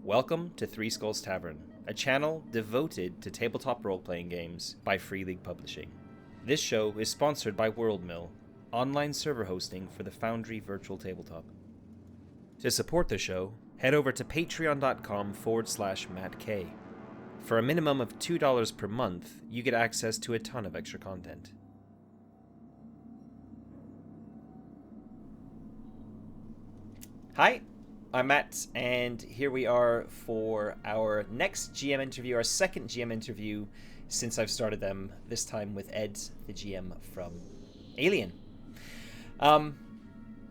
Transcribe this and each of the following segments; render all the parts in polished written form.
Welcome to Three Skulls Tavern, a channel devoted to tabletop role-playing games by Free League Publishing. This show is sponsored by WorldMill, online server hosting for the Foundry Virtual Tabletop. To support the show, head over to patreon.com/MattK. For a minimum of $2 per month, you get access to a ton of extra content. Hi, I'm Matt, and here we are for our next GM interview, our second GM interview since I've started them, this time with Ed, the GM from Alien.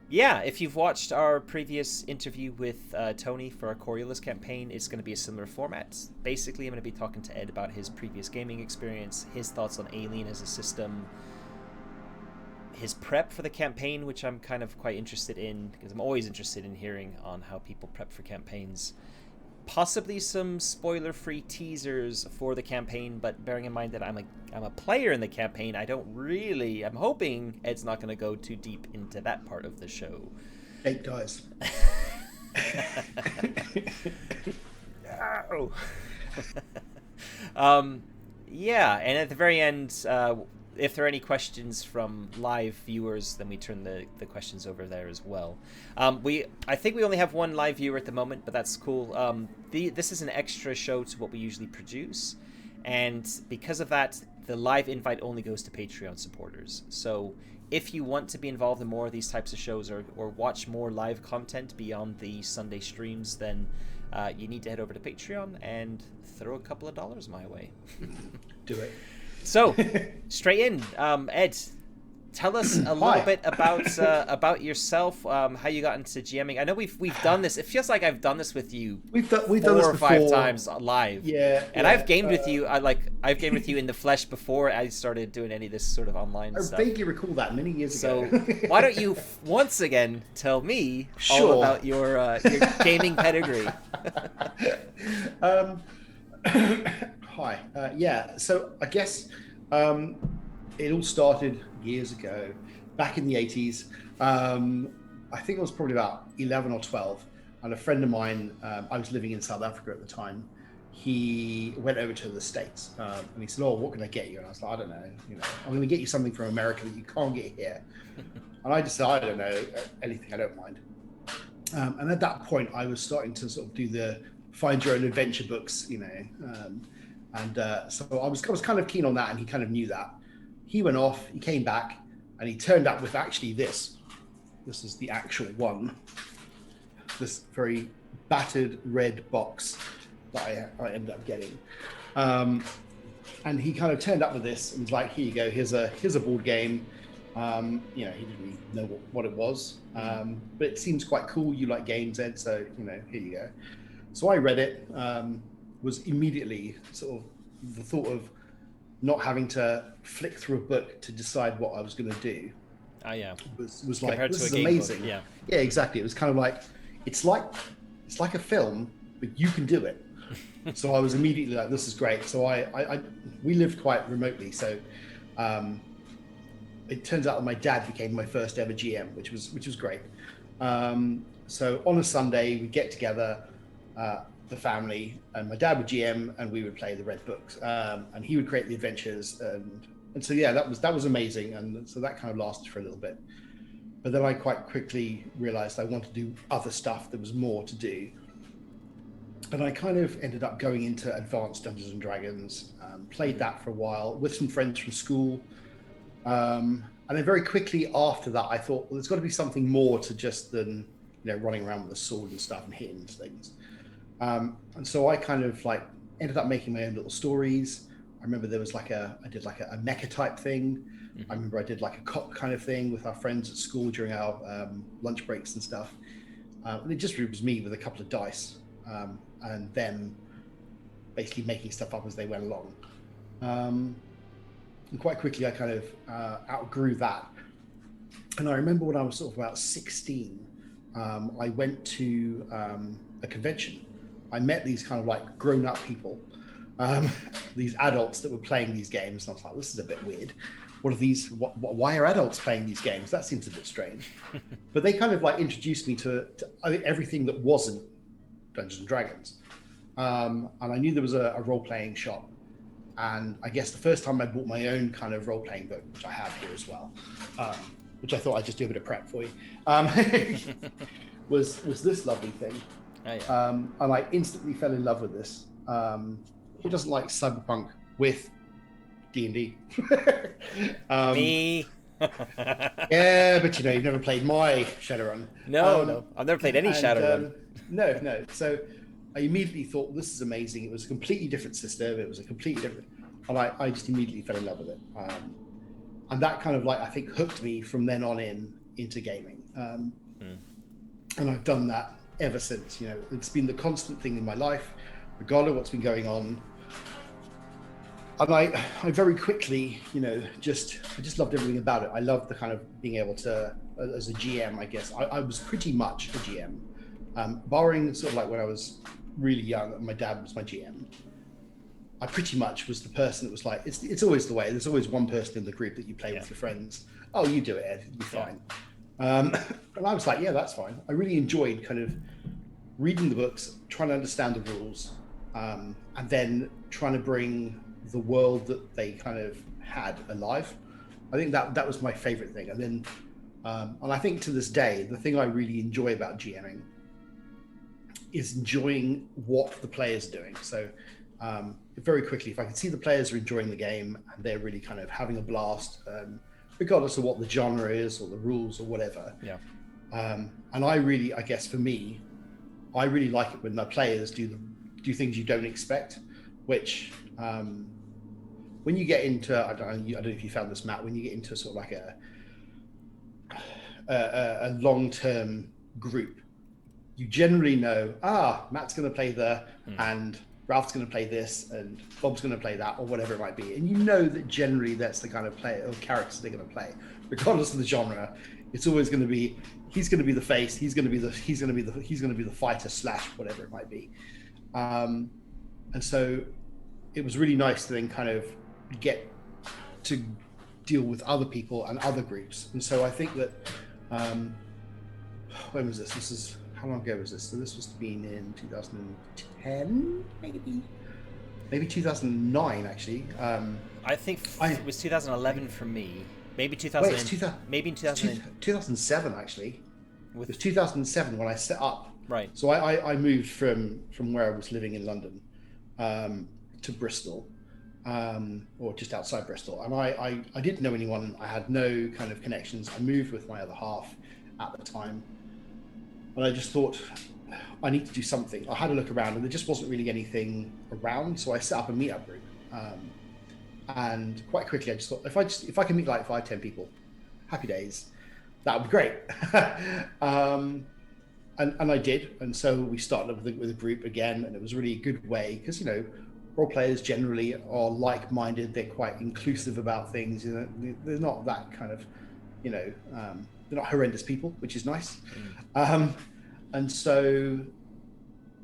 If you've watched our previous interview with Tony for our Coriolis campaign, it's going to be a similar format. Basically, I'm going to be talking to Ed about his previous gaming experience, his thoughts on Alien as a system, his prep for the campaign, which I'm kind of quite interested in, because I'm always interested in hearing on how people prep for campaigns. Possibly some spoiler-free teasers for the campaign, but bearing in mind that I'm a player in the campaign, I'm hoping Ed's not going to go too deep into that part of the show. 8 dies. No. And at the very end, if there are any questions from live viewers, then we turn the questions over there as well. I think we only have one live viewer at the moment, but that's cool. This is an extra show to what we usually produce, and because of that, the live invite only goes to Patreon supporters. So if you want to be involved in more of these types of shows or watch more live content beyond the Sunday streams, then you need to head over to Patreon and throw a couple of dollars my way. Do it. So, straight in, Ed, tell us a little bit about yourself, how you got into GMing. I know we've done this. It feels like I've done this with you. We've done this 4 or 5 times live. Yeah, and I've gamed with you. I've gamed with you in the flesh before I started doing any of this sort of online stuff. I vaguely recall that many years ago. So why don't you once again tell me all about your gaming pedigree? Hi. So I guess it all started years ago, back in the 80s. I think I was probably about 11 or 12, and a friend of mine, I was living in South Africa at the time, he went over to the States, and he said, "Oh, what can I get you?" And I was like, "I don't know, I'm going to get you something from America that you can't get here." And I just said, "I don't know, anything, I don't mind." And at that point, I was starting to sort of do the find your own adventure books, so I was kind of keen on that, and he kind of knew that. He went off, he came back, and he turned up with actually this. This is the actual one. This very battered red box that I ended up getting. And he kind of turned up with this and was like, "Here you go, here's a board game." He didn't really know what it was, but it seems quite cool. You like games, Ed, so here you go. So I read it, was immediately sort of the thought of not having to flick through a book to decide what I was going to do. Was like, this is amazing. Book, yeah, exactly. It was kind of like, it's like a film, but you can do it. So I was immediately like, this is great. So we lived quite remotely, so it turns out that my dad became my first ever GM, which was great. So on a Sunday, we get together, the family, and my dad would GM, and we would play the red books, and he would create the adventures, and so that was amazing, and so that kind of lasted for a little bit. But then I quite quickly realized I wanted to do other stuff. There was more to do, and I kind of ended up going into advanced Dungeons and Dragons, played that for a while with some friends from school, and then very quickly after that I thought, well, there's got to be something more to just than running around with a sword and stuff and hitting things. And so I kind of ended up making my own little stories. I remember there was I did a mecha type thing. Mm-hmm. I remember I did a cop kind of thing with our friends at school during our lunch breaks and stuff. And it was me with a couple of dice, and then basically making stuff up as they went along. And quite quickly I kind of outgrew that. And I remember when I was sort of about 16, I went to a convention. I met these kind of grown-up people, these adults that were playing these games, and I was like, this is a bit weird. What are these? Why are adults playing these games? That seems a bit strange. But they kind of introduced me to everything that wasn't Dungeons and Dragons. And I knew there was a role playing shop. And I guess the first time I bought my own kind of role playing book, which I have here as well, um, which I thought I'd just do a bit of prep for you, was this lovely thing. Oh, yeah. And I instantly fell in love with this. Who doesn't like cyberpunk with D&D? Me. Yeah, but you've never played my Shadowrun. No, I've never played any Shadowrun. No. So I immediately thought, this is amazing. It was a completely different system. It was a completely different, and I just immediately fell in love with it. And that kind of I think hooked me from then on into gaming. And I've done that ever since. It's been the constant thing in my life, regardless of what's been going on. And I very quickly, I just loved everything about it. I loved the kind of being able to, as a GM, I guess, I was pretty much a GM, barring sort of when I was really young, and my dad was my GM. I pretty much was the person that was it's always the way. There's always one person in the group that you play with your friends. Oh, you do it, Ed. You'll be fine. And I was yeah, that's fine. I really enjoyed kind of reading the books, trying to understand the rules, and then trying to bring the world that they kind of had alive. I think that was my favorite thing. And then, and I think to this day, the thing I really enjoy about GMing is enjoying what the players are doing. So very quickly, if I can see the players are enjoying the game and they're really kind of having a blast, regardless of what the genre is or the rules or whatever. Yeah. And I guess for me, I really like it when the players do things you don't expect, which when you get into, I don't know if you found this, Matt, when you get into sort of a long-term group, you generally know, Matt's going to play and Ralph's going to play this, and Bob's going to play that, or whatever it might be. And you know that generally that's the kind of player or characters they're going to play, regardless of the genre. It's always going to be, he's going to be the face, he's going to be the fighter / whatever it might be. And so it was really nice to then kind of get to deal with other people and other groups. And so I think that when was this? How long ago was this? So this was been in 2010, maybe 2009 actually. I think it was 2011 for me. Maybe 2000. Maybe in 2007 actually. It was 2007 when I set up. Right. So I moved from where I was living in London to Bristol, or just outside Bristol. And I didn't know anyone. I had no kind of connections. I moved with my other half at the time. And I just thought, I need to do something. I had a look around and there just wasn't really anything around. So I set up a meetup group. And quite quickly, I just thought, if I can meet 5-10 people, happy days, that would be great. And I did. And so we started with a group again, and it was really a good way because, role players generally are like-minded. They're quite inclusive about things. They're not that kind of, they're not horrendous people, which is nice. And so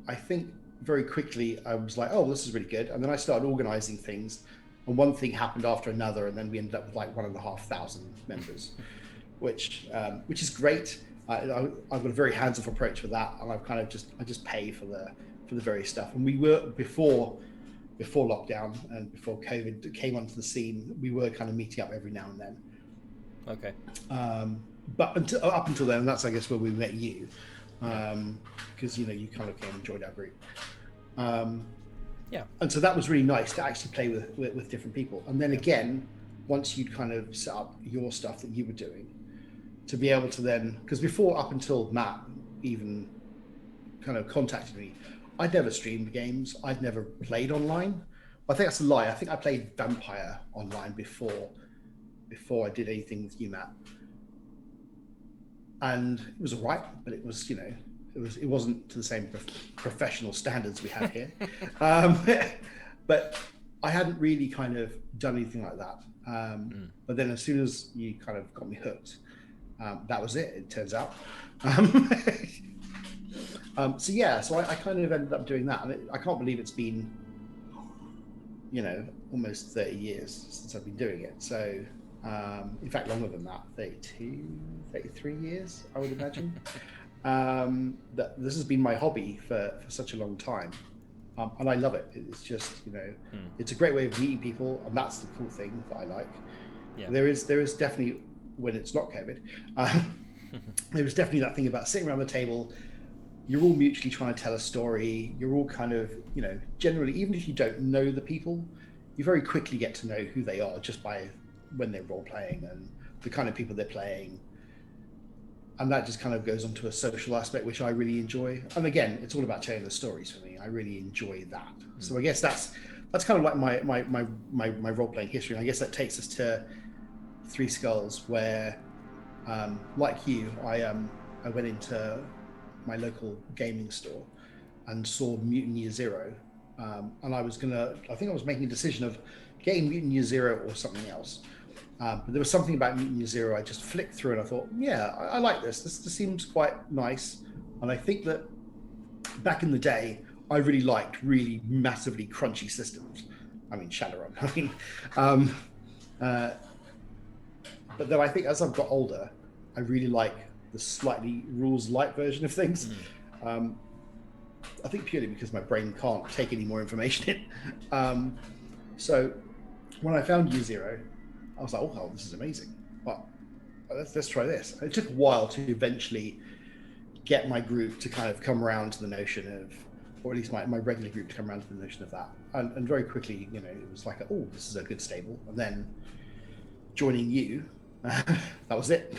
I think very quickly I was oh, this is really good. And then I started organizing things, and one thing happened after another, and then we ended up with 1,500 members, which is great. I've got a very hands-off approach with that, and I've kind of just pay for the various stuff. And we were before lockdown and before COVID came onto the scene, we were kind of meeting up every now and then. Okay. But up until then, that's I guess where we met you, because you kind of came and joined our group. Yeah. And so that was really nice to actually play with different people. And then again, once you'd kind of set up your stuff that you were doing, to be able to then, because before, up until Matt even kind of contacted me, I'd never streamed games. I'd never played online. I think that's a lie. I think I played Vampire online before I did anything with you, Matt. And it was all right, but it was, it wasn't to the same professional standards we have here. But I hadn't really kind of done anything like that. But then as soon as you kind of got me hooked, that was it turns out. So I kind of ended up doing that. And I can't believe it's been, almost 30 years since I've been doing it. So, in fact, longer than that, 32, 33 years, I would imagine. That this has been my hobby for such a long time. and I love it. It's just, it's a great way of meeting people, and that's the cool thing that I like. Yeah. There is definitely, when it's not COVID, there is definitely that thing about sitting around the table. You're all mutually trying to tell a story. You're all kind of, generally, even if you don't know the people, you very quickly get to know who they are just by when they're role playing and the kind of people they're playing. And that just kind of goes on to a social aspect, which I really enjoy. And again, it's all about telling the stories for me. I really enjoy that. So I guess that's kind of like my role playing history. And I guess that takes us to Three Skulls, where, like you, I went into my local gaming store and saw Mutant Year Zero, and I think I was making a decision of getting Mutant Year Zero or something else. But there was something about Mutant Year Zero I just flicked through and I thought, yeah, I like this. This seems quite nice. And I think that back in the day, I really liked really massively crunchy systems. I mean, Shadowrun. But then I think as I've got older, I really like the slightly rules light version of things. I think purely because my brain can't take any more information in. So when I found Year Zero, I was like, oh, this is amazing. But let's try this. And it took a while to eventually get my group to kind of come around to the notion of, or at least my regular group to come around to the notion of that. And very quickly, it was like, oh, this is a good stable. And then joining you, that was it.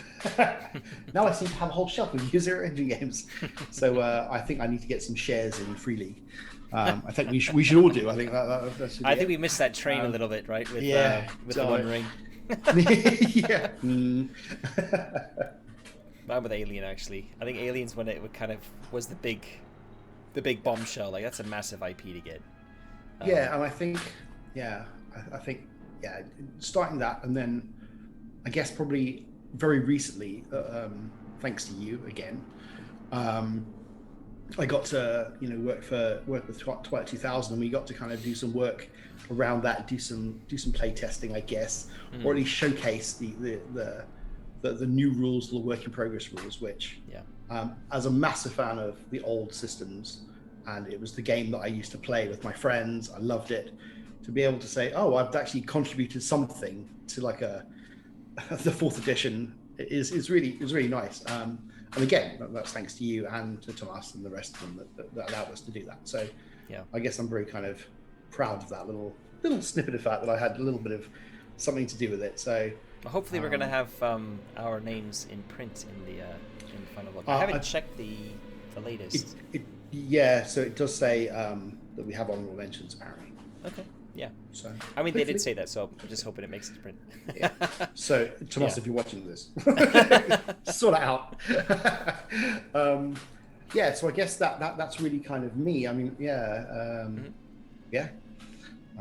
Now I seem to have a whole shelf of Year Zero engine games. So I think I need to get some shares in Free League. I think we should all do. I think that should be I think we missed that train a little bit, right? With the One Ring. Yeah. Mine with Alien, actually. I think Alien's when it was the big bombshell. Like, that's a massive IP to get. Yeah, and I think, starting that, and then I guess probably very recently, thanks to you again, I got to work with Twilight 2000, and we got to kind of do some work around that, do some play testing, I guess, or at least showcase the new rules, the work in progress rules. Which, as a massive fan of the old systems, and it was the game that I used to play with my friends, I loved it. To be able to say, oh, I've actually contributed something to like the fourth edition is really nice. And again, that's thanks to you and to Tomas and the rest of them that allowed us to do that. So I guess I'm very kind of proud of that little snippet of fact that I had a little bit of something to do with it. So hopefully we're going to have our names in print in the final book. I haven't checked the latest. So it does say that we have honorable mentions apparently. Okay. Yeah. So I mean, they did say that, so I'm just hoping it makes its print. Yeah. So Tomas, if you're watching this, sort it out. So I guess that's really kind of me. I mean,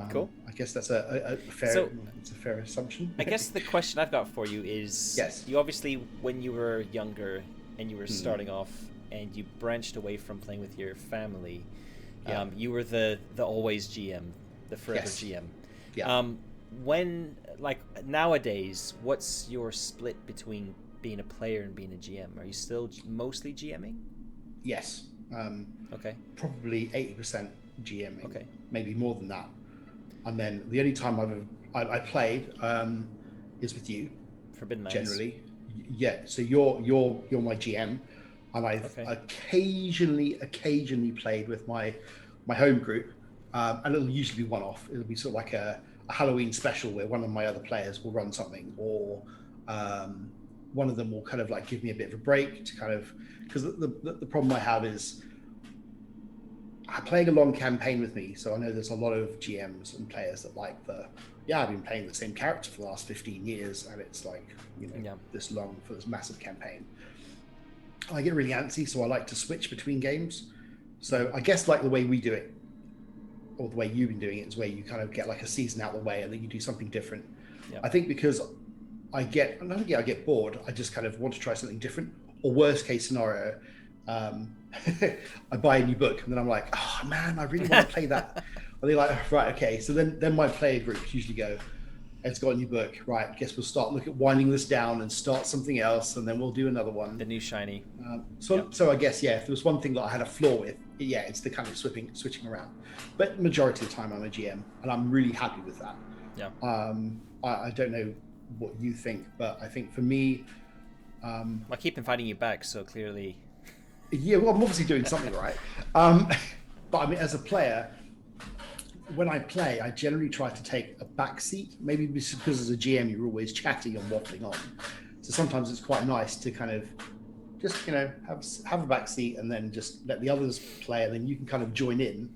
cool. I guess that's a fair it's a fair assumption. I guess the question I've got for you is, you obviously, when you were younger and you were starting off and you branched away from playing with your family, you were the always GM. The forever GM. Yeah. When, like, nowadays, what's your split between being a player and being a GM? Are you still mostly GMing? Yes. Okay. Probably 80% GMing. Okay. Maybe more than that. And then the only time I played is with you. Forbidden Lands. Generally, yeah. So you're my GM, and I've occasionally played with my home group. And it'll usually be one-off. It'll be sort of like a Halloween special where one of my other players will run something, or one of them will kind of like give me a bit of a break to kind of, because the problem I have is playing a long campaign with me. So I know there's a lot of GMs and players that like I've been playing the same character for the last 15 years, and it's like this long for this massive campaign. I get really antsy, so I like to switch between games. So I guess like the way we do it, or the way you've been doing it, is where you kind of get like a season out of the way and then you do something different. I think because I get bored, I just kind of want to try something different. Or worst case scenario, I buy a new book and then I'm like, oh man, I really want to play that. And they're like, right, okay. So then my player groups usually go, Ed's got a new book, right? Guess we'll start look at winding this down and start something else, and then we'll do another one. The new shiny. So I guess, yeah, if there was one thing that I had a flaw with, yeah, it's the kind of switching around. But majority of the time I'm a GM, and I'm really happy with that. Yeah. I don't know what you think, but I think for me, I keep inviting you back, so clearly. Yeah, well, I'm obviously doing something right. But I mean, as a player, when I play, I generally try to take a back seat. Maybe because as a GM, you're always chatting and waffling on. So sometimes it's quite nice to kind of just, have a back seat and then just let the others play, and then you can kind of join in.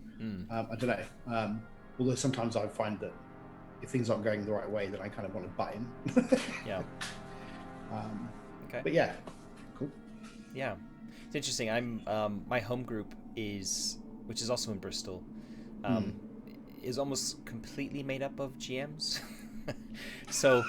I don't know. Although sometimes I find that if things aren't going the right way, then I kind of want to butt in. Yeah. Okay. But yeah, cool. Yeah. It's interesting. I'm my home group which is also in Bristol, is almost completely made up of GMs. So,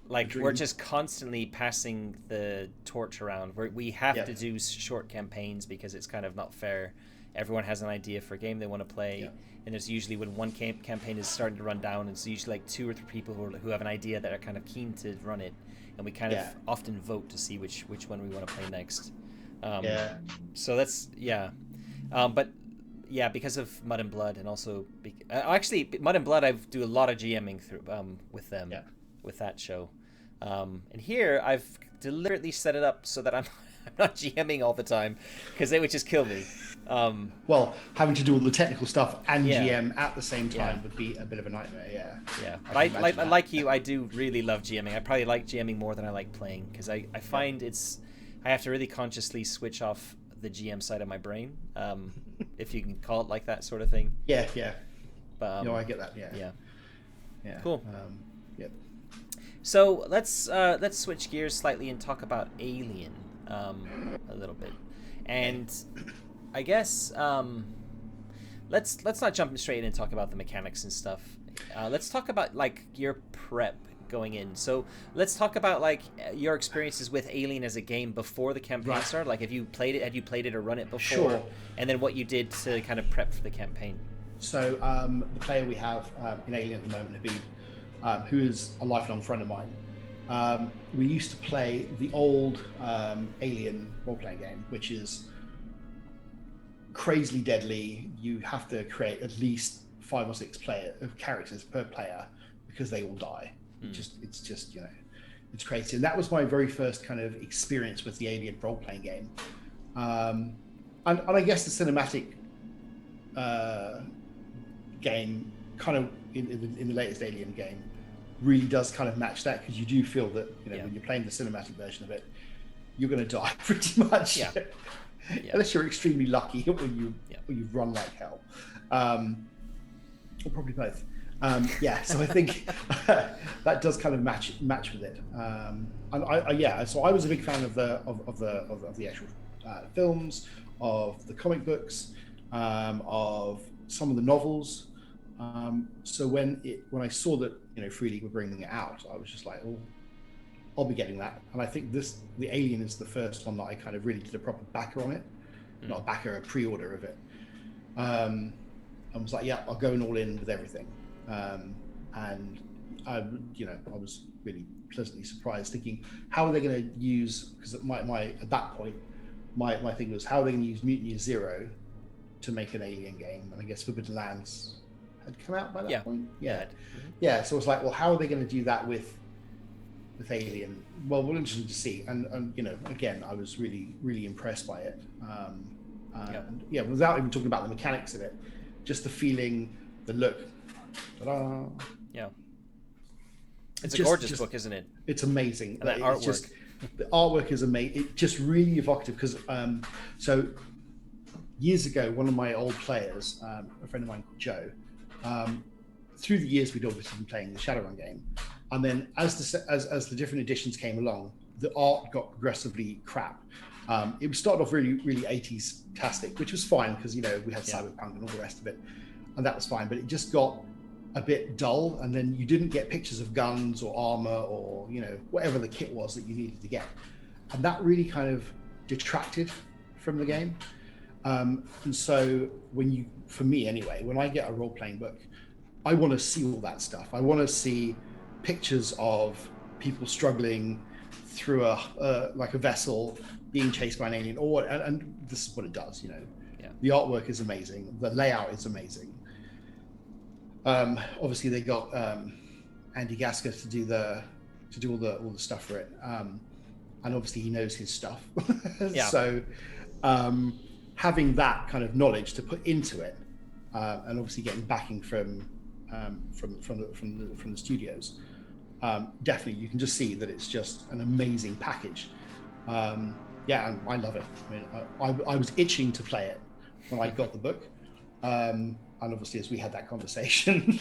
we're just constantly passing the torch around. We have to do short campaigns because it's kind of not fair. Everyone has an idea for a game they want to play, and there's usually when one campaign is starting to run down, it's usually like 2 or 3 people who have an idea that are kind of keen to run it, and we kind of often vote to see which one we want to play next. So that's but yeah, because of Mud and Blood, and also actually Mud and Blood, I do a lot of GMing through with them with that show, and here I've deliberately set it up so that I'm not GMing all the time because they would just kill me. Well, having to do all the technical stuff and GM at the same time would be a bit of a nightmare. Yeah. But I like you, I do really love GMing. I probably like GMing more than I like playing because I find I have to really consciously switch off the GM side of my brain, if you can call it like that sort of thing. Yeah. But, no, I get that. Yeah. Cool. Yep. So let's switch gears slightly and talk about Alien a little bit, and I guess let's not jump straight in and talk about the mechanics and stuff. Let's talk about your prep going in. So let's talk about your experiences with Alien as a game before the campaign started. Had you played it or run it before? Sure. And then what you did to kind of prep for the campaign. So the player we have in Alien at the moment, Habib, who is a lifelong friend of mine, we used to play the old Alien role-playing game, which is crazily deadly. You have to create at least 5 or 6 characters per player because they all die. It's just it's crazy. And that was my very first kind of experience with the Alien role-playing game. And I guess the cinematic game kind of in the latest Alien game really does kind of match that, because you do feel that when you're playing the cinematic version of it, you're going to die pretty much. Unless you're extremely lucky or you've run like hell, or probably both. So I think that does kind of match with it. So I was a big fan of the actual films, of the comic books, of some of the novels. So when I saw that Free League were bringing it out, I was just like, oh, I'll be getting that. And I think the Alien is the first one that I kind of really did a proper backer on it, not a backer, a pre-order of it. I was like, yeah, I'll go all in with everything. And I was really pleasantly surprised, thinking, how are they going to use? Because at that point, my thing was, how are they going to use Mutiny Zero to make an Alien game? And I guess Forbidden Lands had come out by that point. So it's like, well, how are they going to do that with Alien? Well, we're interested to see. And again, I was really, really impressed by it. Without even talking about the mechanics of it, just the feeling, the look. Ta-da. Yeah. It's a gorgeous book, isn't it? It's amazing. And that artwork. The artwork is amazing. It's just really evocative, because so years ago, one of my old players, a friend of mine called Joe, through the years we'd obviously been playing the Shadowrun game, and then as the different editions came along, the art got progressively crap. It started off really, really 80s-tastic, which was fine because we had Cyberpunk and all the rest of it, and that was fine. But it just got a bit dull, and then you didn't get pictures of guns or armor or whatever the kit was that you needed to get, and that really kind of detracted from the game. And so for me anyway, when I get a role-playing book, I want to see all that stuff. I want to see pictures of people struggling through a vessel being chased by an alien, and this is what it does. Yeah. The artwork is amazing. The layout is amazing. Obviously, they got Andy Gasker to do all the stuff for it, and obviously he knows his stuff. Yeah. So having that kind of knowledge to put into it, and obviously getting backing from the studios, definitely you can just see that it's just an amazing package. Yeah, and I love it. I mean, I was itching to play it when I got the book, and obviously as we had that conversation,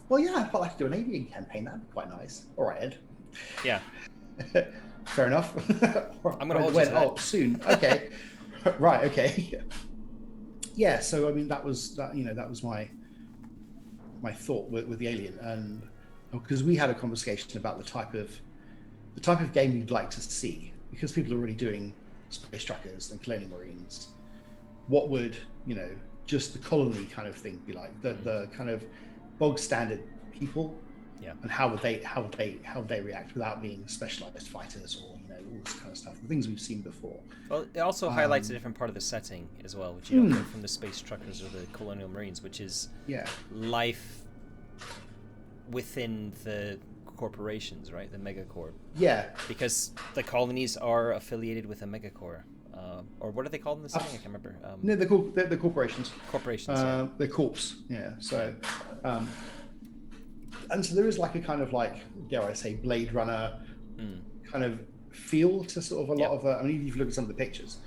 well, yeah, I'd like to do an alien campaign. That'd be quite nice. All right, Ed. Yeah. Fair enough. I'm going to hold you to that. Oh, soon. Okay. Right. Okay. Yeah. So I mean, that was my thought with the alien, and because we had a conversation about the type of game you'd like to see, because people are already doing space truckers and colonial marines. What would just the colony kind of thing be like? The kind of bog standard people. Yeah. And how would they react without being specialized fighters or all this kind of stuff, the things we've seen before. Well, it also highlights a different part of the setting as well, which you don't get from the space truckers or the colonial marines, which is life within the corporations, right? The megacorp. Yeah. Because the colonies are affiliated with a megacorp. Or what are they called in the setting? I can't remember. No, they're corporations. Corporations. They're corps. Yeah. So. And so there is like a kind of dare I say, Blade Runner kind of feel to sort of a lot of. I mean, if you look at some of the pictures,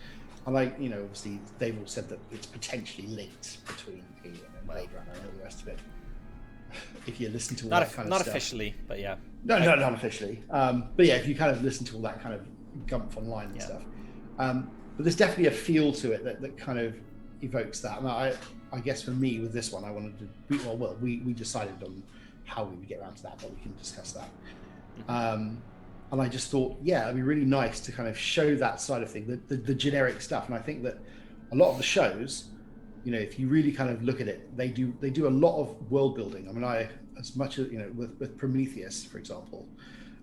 and obviously they've all said that it's potentially linked between Alien and Blade Runner and all the rest of it. If you listen to all that kind of stuff. Not officially, but yeah. No, not officially. But yeah, if you kind of listen to all that kind of gump online and stuff. But there's definitely a feel to it that kind of evokes that. And I guess for me with this one, I wanted to. We decided on how we would get around to that, but we can discuss that. And I just thought, it'd be really nice to kind of show that side of thing, the generic stuff. And I think that a lot of the shows, if you really kind of look at it, they do a lot of world building. I mean, as much as with Prometheus, for example,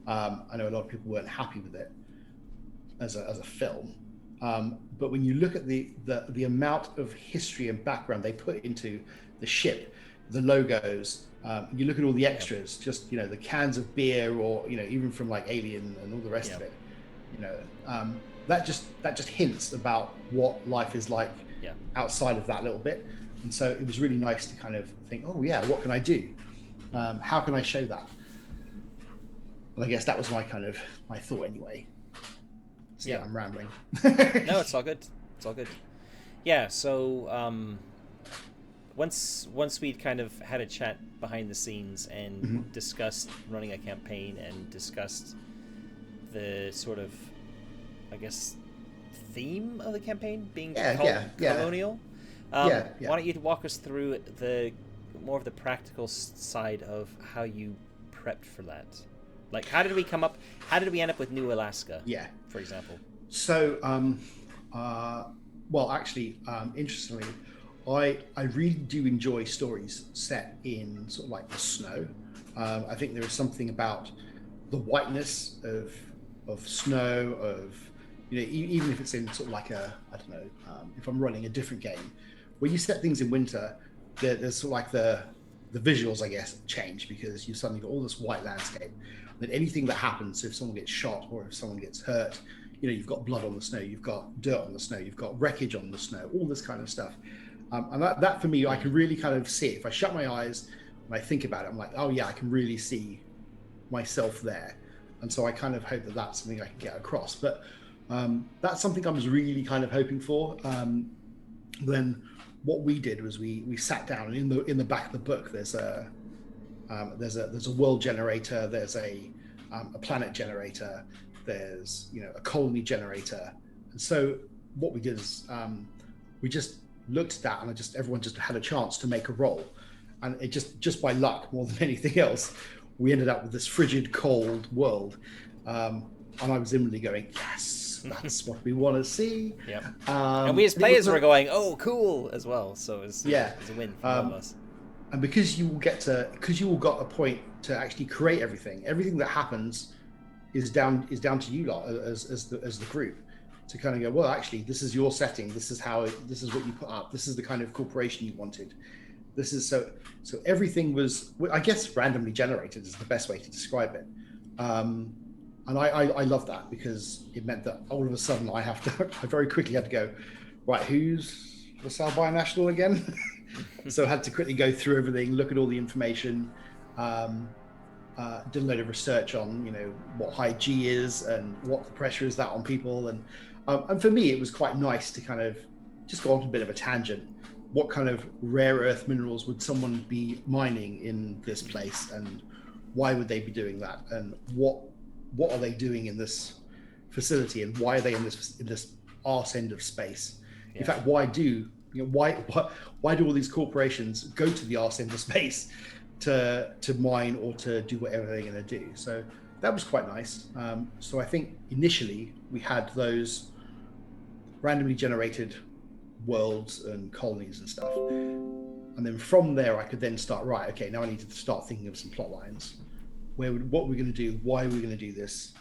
I know a lot of people weren't happy with it as a film. But when you look at the amount of history and background they put into the ship, the logos, you look at all the extras, just the cans of beer, or even from like Alien and all the rest of it, that just hints about what life is like outside of that little bit. And so it was really nice to kind of think, oh yeah, what can I do? How can I show that? And I guess that was my thought anyway. So yeah, I'm rambling. No, it's all good. It's all good. Yeah. So once we'd kind of had a chat behind the scenes and discussed running a campaign and discussed the sort of, I guess, theme of the campaign being called colonial. Why don't you walk us through more of the practical side of how you prepped for that? Like, how did we end up with New Alaska? Yeah, for example. So, interestingly, I really do enjoy stories set in sort of like the snow. I think there is something about the whiteness of snow, even if it's in sort of like if I'm running a different game, when you set things in winter, there's sort of like the visuals, I guess, change, because you suddenly got all this white landscape. That anything that happens, if someone gets shot or if someone gets hurt, you've got blood on the snow, you've got dirt on the snow, you've got wreckage on the snow, all this kind of stuff. And that for me, I can really kind of see it. If I shut my eyes and I think about it, I'm like, oh yeah, I can really see myself there. And so I kind of hope that that's something I can get across. But that's something I was really kind of hoping for. Then what we did was we sat down, and in the back of the book there's a world generator, there's a planet generator, there's a colony generator. And so what we did is we just looked at that, and everyone just had a chance to make a roll, and it just by luck more than anything else, we ended up with this frigid, cold world. And I was inwardly going, yes, that's what we want to see. And we as players were going, oh, cool, as well. So it was a win for all of us. and because you all got a point to actually create everything that happens is down to you lot as the group to kind of go, well, actually, this is your setting, this is what you put up, this is the kind of corporation you wanted, this is so everything was, I guess, randomly generated is the best way to describe it. And I love that, because it meant that all of a sudden I very quickly had to go, right, who's the Sci-Fi National again? So I had to quickly go through everything, look at all the information, did a load of research on, what high G is and what the pressure is that on people. And for me, it was quite nice to kind of just go on a bit of a tangent. What kind of rare earth minerals would someone be mining in this place, and why would they be doing that? And what are they doing in this facility, and why are they in this arse end of space? Yeah. In fact, why do all these corporations go to the arse end of space to mine or to do whatever they're going to do? So that was quite nice. So I think initially we had those randomly generated worlds and colonies and stuff, and then from there I could then start, right, okay, now I need to start thinking of some plot lines. What we're going to do, why are we going to do this,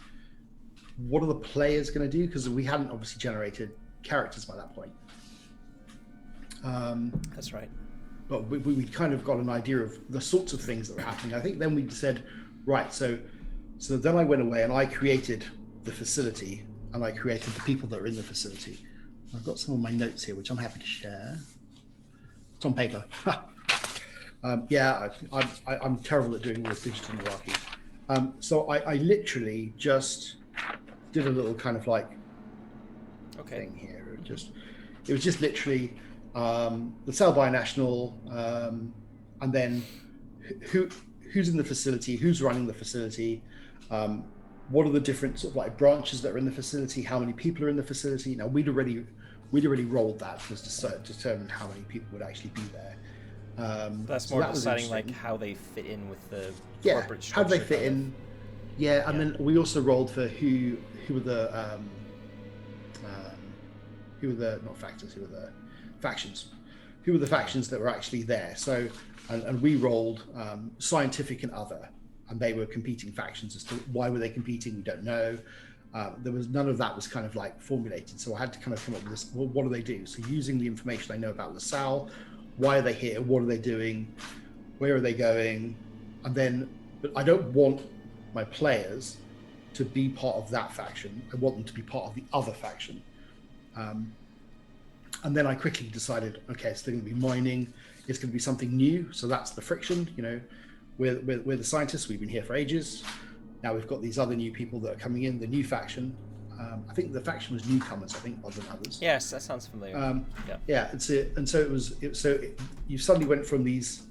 what are the players going to do, because we hadn't obviously generated characters by that point. That's right. But we kind of got an idea of the sorts of things that were happening. I think then we said, right, so then I went away and I created the facility, and I created the people that are in the facility. I've got some of my notes here, which I'm happy to share. It's on paper. Yeah, I'm terrible at doing all this digital malarkey. So I literally just did a little kind of like thing here. It was just literally the Sci-Fi National, and then who's in the facility, who's running the facility, what are the different sort of like branches that are in the facility, how many people are in the facility. Now we'd already rolled that to determine how many people would actually be there. That's more deciding like how they fit in with the corporate structure. How do they fit in? Yeah, and then we also rolled for who were the not factors, who were the factions, who were the factions that were actually there. So and we rolled scientific and other, and they were competing factions. As to why were they competing, we don't know. There was none of that was kind of like formulated, so I had to kind of come up with this. Well, what do they do? So using the information I know about LaSalle, why are they here? What are they doing? Where are they going? And then, but I don't want my players to be part of that faction. I want them to be part of the other faction. And then I quickly decided, okay, so they're going to be mining. It's going to be something new. So that's the friction. We're the scientists. We've been here for ages. Now we've got these other new people that are coming in, the new faction. I think the faction was newcomers, I think, rather than others. Yes, that sounds familiar. Yeah, and so you suddenly went from these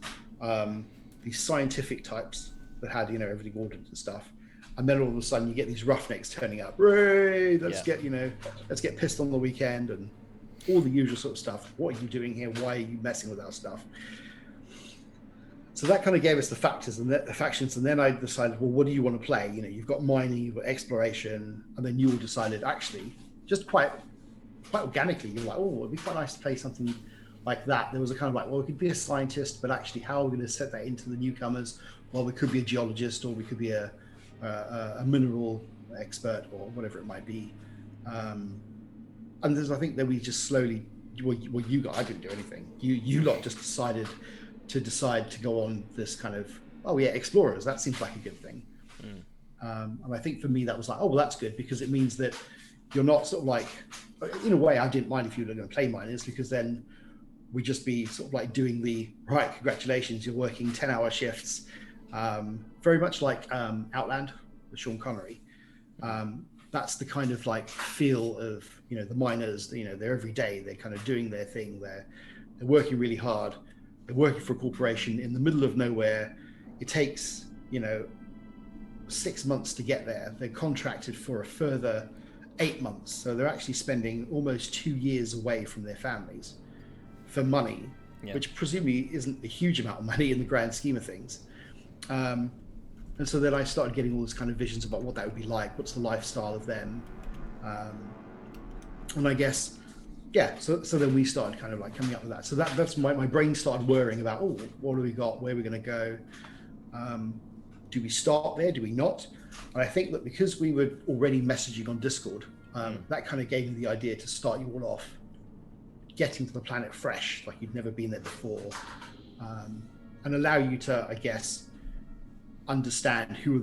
scientific types that had everything ordered and stuff, and then all of a sudden you get these roughnecks turning up. Ray, let's get pissed on the weekend and all the usual sort of stuff. What are you doing here? Why are you messing with our stuff? So that kind of gave us the factors and the factions, and then I decided, well, what do you want to play? You've got mining, you've got exploration, and then you all decided, actually, just quite organically, you're like, oh, it'd be quite nice to play something like that. There was a kind of like, well, we could be a scientist, but actually, how are we going to set that into the newcomers? Well, we could be a geologist, or we could be a mineral expert, or whatever it might be. And I think that we just slowly, you guys, I didn't do anything. You lot just decided to go on this kind of, oh yeah, explorers, that seems like a good thing. And I think for me that was like, oh well, that's good, because it means that you're not sort of like, in a way I didn't mind if you were going to play miners, because then we'd just be sort of like doing the, right, congratulations, you're working 10-hour shifts, very much like Outland with Sean Connery. That's the kind of like feel of the miners. They're every day, they're kind of doing their thing, they're working really hard. They're working for a corporation in the middle of nowhere. It takes, 6 months to get there. They're contracted for a further 8 months. So they're actually spending almost 2 years away from their families for money, which presumably isn't a huge amount of money in the grand scheme of things. And so then I started getting all these kind of visions about what that would be like. What's the lifestyle of them? And I guess yeah, so then we started kind of like coming up with that. So that's my brain started worrying about, oh, what do we got? Where are we going to go? Do we start there? Do we not? And I think that because we were already messaging on Discord, that kind of gave me the idea to start you all off getting to the planet fresh, like you'd never been there before, and allow you to, I guess, understand who are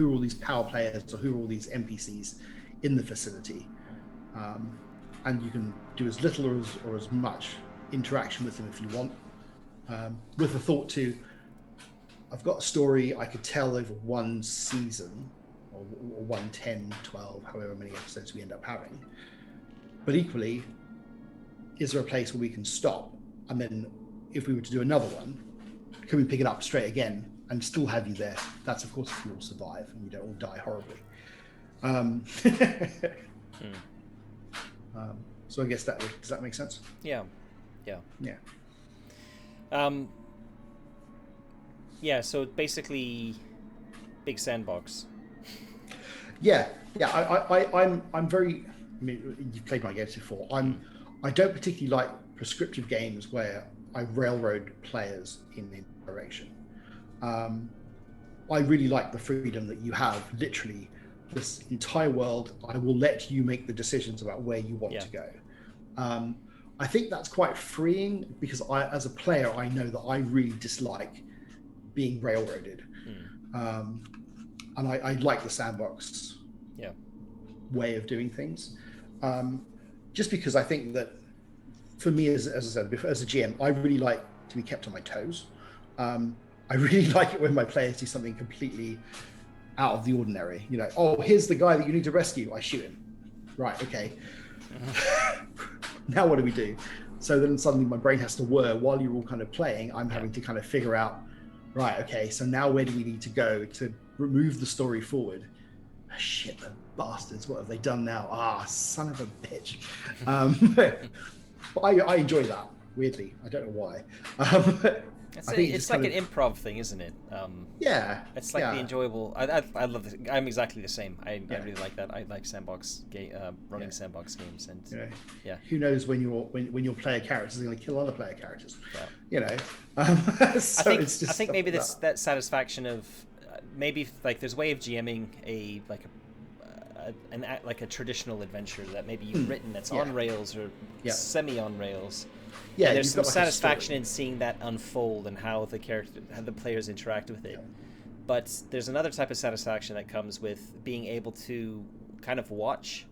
all these power players or who are all these NPCs in the facility. And you can do as little or as much interaction with them if you want, with the thought to, I've got a story I could tell over one season, or 1, 10, 12, however many episodes we end up having. But equally, is there a place where we can stop? And then if we were to do another one, can we pick it up straight again and still have you there? That's, of course, if you all survive and you don't all die horribly. So I guess does that make sense? Yeah. So basically, big sandbox. Yeah. I'm very. I mean, you've played my games before. I don't particularly like prescriptive games where I railroad players in any direction. I really like the freedom that you have. Literally, this entire world, I will let you make the decisions about where you want to go. I think that's quite freeing because as a player, I know that I really dislike being railroaded. And I like the sandbox way of doing things. Just because I think that for me, as I said before, as a GM, I really like to be kept on my toes. I really like it when my players do something completely out of the ordinary. You know, oh, here's the guy that you need to rescue. I shoot him. Right, okay. Now what do we do? So then suddenly my brain has to whir while you're all kind of playing. I'm having to kind of figure out, right, okay, so now where do we need to go to move the story forward? Oh, shit, the bastards, what have they done now? Ah, son of a bitch. But I enjoy that, weirdly. I don't know why. It's like an improv thing, isn't it? It's like the enjoyable. I love this. I'm exactly the same. I really like that. I like sandbox running sandbox games, and who knows when your player characters are going to kill other player characters? You know. So I think maybe that satisfaction of maybe like there's a way of GMing a traditional adventure that maybe you've written that's on rails or semi on rails. Yeah, and there's some satisfaction in seeing that unfold and how the players interact with it. But there's another type of satisfaction that comes with being able to kind of watch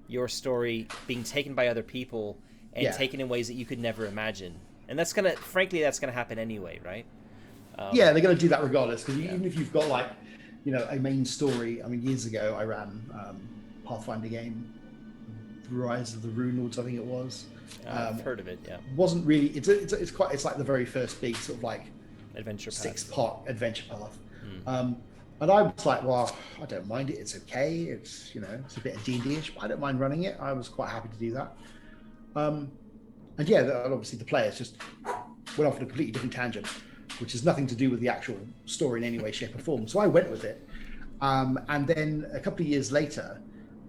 your story being taken by other people and taken in ways that you could never imagine. And that's gonna happen anyway, right? They're gonna do that regardless, because even if you've got like, you know, a main story. I mean, years ago I ran Pathfinder game, Rise of the Rune Lords, I think it was. I've heard of it. Yeah, wasn't really. It's like the very first big sort of like adventure path. 6-part adventure path. And I was like, well, I don't mind it. It's okay. It's, you know, it's a bit of D&D-ish, but I don't mind running it. I was quite happy to do that. And obviously the players just went off on a completely different tangent, which has nothing to do with the actual story in any way, shape, or form. So I went with it. And then a couple of years later,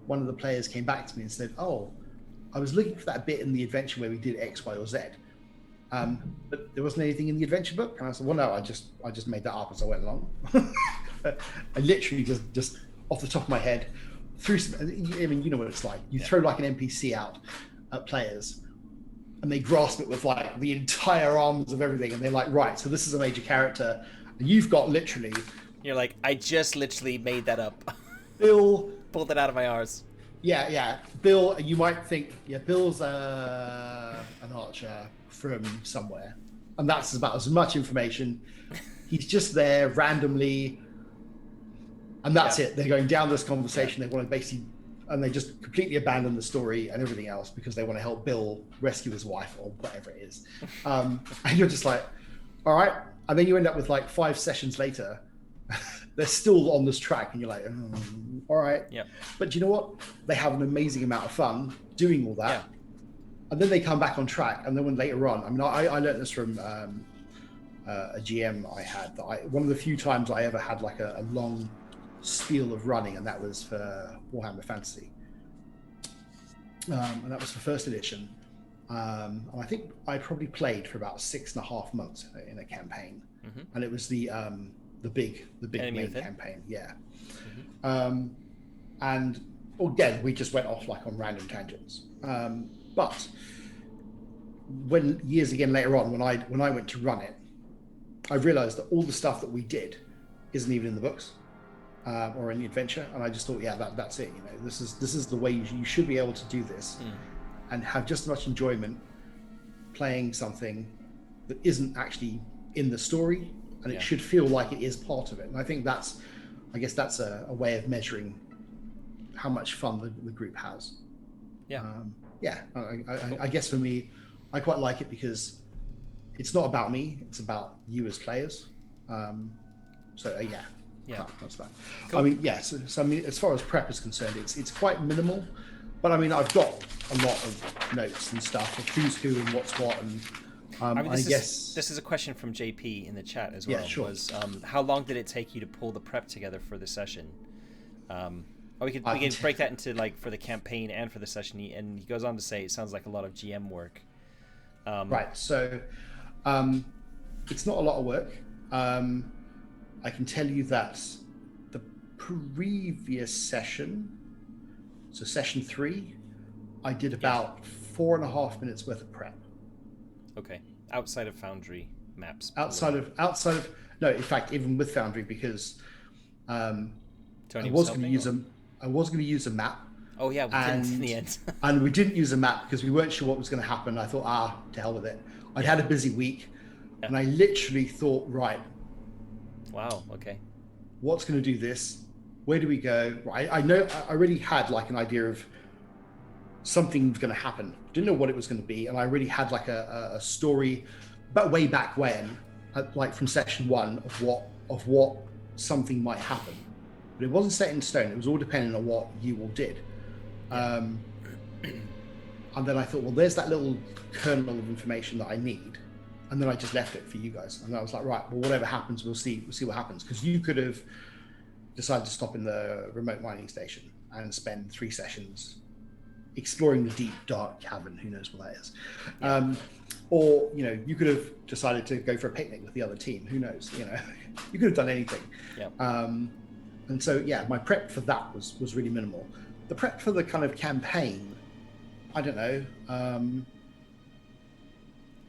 one of the players came back to me and said, oh, I was looking for that bit in the adventure where we did X, Y, or Z. But there wasn't anything in the adventure book. And I said, well, no, I just made that up as I went along. I literally just off the top of my head threw some, I mean, you know what it's like. You throw like an NPC out at players and they grasp it with like the entire arms of everything. And they're like, right, so this is a major character. And you've got literally... You're like, I just literally made that up. Bill... Pulled it out of my arse. Yeah. Bill, you might think, Bill's an archer from somewhere. And that's about as much information. He's just there randomly. And that's it. They're going down this conversation. They want to basically, and they just completely abandon the story and everything else because they want to help Bill rescue his wife or whatever it is. And you're just like, all right. And then you end up with like 5 sessions later, they're still on this track and you're like, all right. Yeah. But you know what? They have an amazing amount of fun doing all that. Yeah. And then they come back on track. And then when later on, I mean, I learned this from a GM I had. One of the few times I ever had like a long spiel of running, and that was for Warhammer Fantasy. and that was for first edition. And I think I probably played for about 6.5 months in a campaign, and it was the big Enemy main Within? campaign, yeah. And again, we just went off like on random tangents. But when years again later on, when I went to run it, I realized that all the stuff that we did isn't even in the books or in the adventure, and I just thought, yeah, that's it. You know, this is the way you should be able to do this, and have just as much enjoyment playing something that isn't actually in the story, and it should feel like it is part of it. And I think I guess that's a way of measuring how much fun the group has. I guess for me, I quite like it because it's not about me, it's about you as players. That's that. Cool. I mean, so I mean, as far as prep is concerned, it's quite minimal, but I mean, I've got a lot of notes and stuff of who's who and what's what, and I mean, this is a question from JP in the chat as well. Yeah, sure. Was how long did it take you to pull the prep together for the session? We can break that into like for the campaign and for the session. And he goes on to say it sounds like a lot of GM work. Right. So it's not a lot of work. I can tell you that the previous session, so session 3, I did about 4.5 minutes worth of prep. Okay. Outside of Foundry maps. Outside of no, in fact, even with Foundry, because Tony I was going to use a map. Oh yeah, we didn't in the end. And we didn't use a map because we weren't sure what was going to happen. I thought, to hell with it. I'd had a busy week, and I literally thought, right. Wow. Okay. What's going to do this? Where do we go? Right. I know. I already had like an idea of something was going to happen. Didn't know what it was going to be, and I already had like a story, but way back when, like from session 1 of what something might happen. But it wasn't set in stone. It was all depending on what you all did. And then I thought, well, there's that little kernel of information that I need. And then I just left it for you guys. And I was like, right, well, whatever happens, we'll see what happens. Because you could have decided to stop in the remote mining station and spend 3 sessions exploring the deep, dark cavern. Who knows what that is? Or, you know, you could have decided to go for a picnic with the other team. Who knows? You know, you could have done anything. And so, my prep for that was really minimal. The prep for the kind of campaign, I don't know,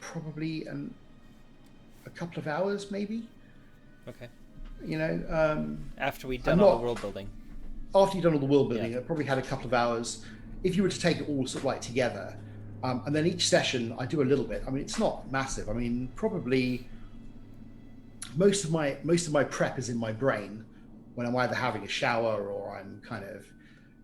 probably a couple of hours, maybe. Okay. You know, after we'd done all the world building. After you'd done all the world building, I probably had a couple of hours. If you were to take it all sort of like together, and then each session I do a little bit. I mean, it's not massive. I mean, probably most of my prep is in my brain when I'm either having a shower or I'm kind of,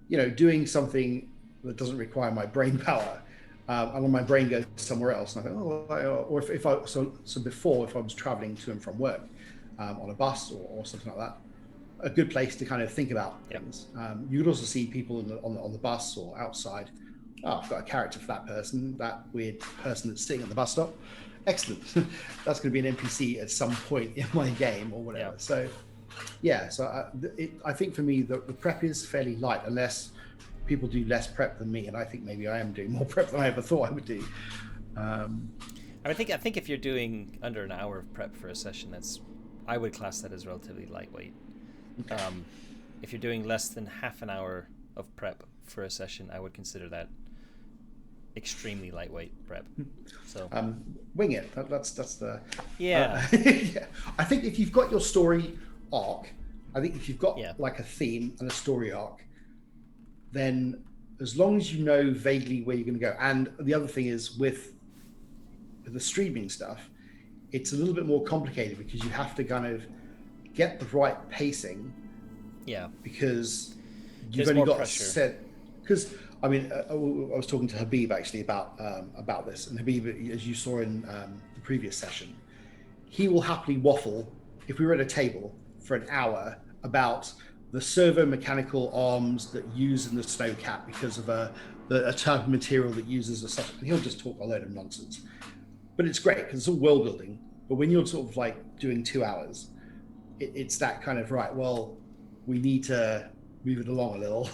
you know, doing something that doesn't require my brain power. And when my brain goes somewhere else, and I go, or if I before, if I was traveling to and from work on a bus or something like that, a good place to kind of think about things. You could also see people on the bus or outside. I've got a character for that person, that weird person that's sitting at the bus stop. Excellent. That's going to be an NPC at some point in my game or whatever. So, I think for me, the prep is fairly light, unless people do less prep than me, and I think maybe I am doing more prep than I ever thought I would do. I think if you're doing under an hour of prep for a session, I would class that as relatively lightweight. Okay. If you're doing less than half an hour of prep for a session, I would consider that extremely lightweight prep. So wing it. That's the I think if you've got your story arc, I think if you've got like a theme and a story arc, then as long as you know vaguely where you're going to go. And the other thing is with the streaming stuff, it's a little bit more complicated because you have to kind of get the right pacing. Yeah. Because you've only got set. Because I mean, I was talking to Habib actually about this, and Habib, as you saw in the previous session, he will happily waffle if we were at a table for an hour about the servo mechanical arms that use in the snowcat because of a type of material that uses a such, and he'll just talk a load of nonsense. But it's great because it's all world building. But when you're sort of like doing 2 hours, it's that kind of right. Well, we need to move it along a little.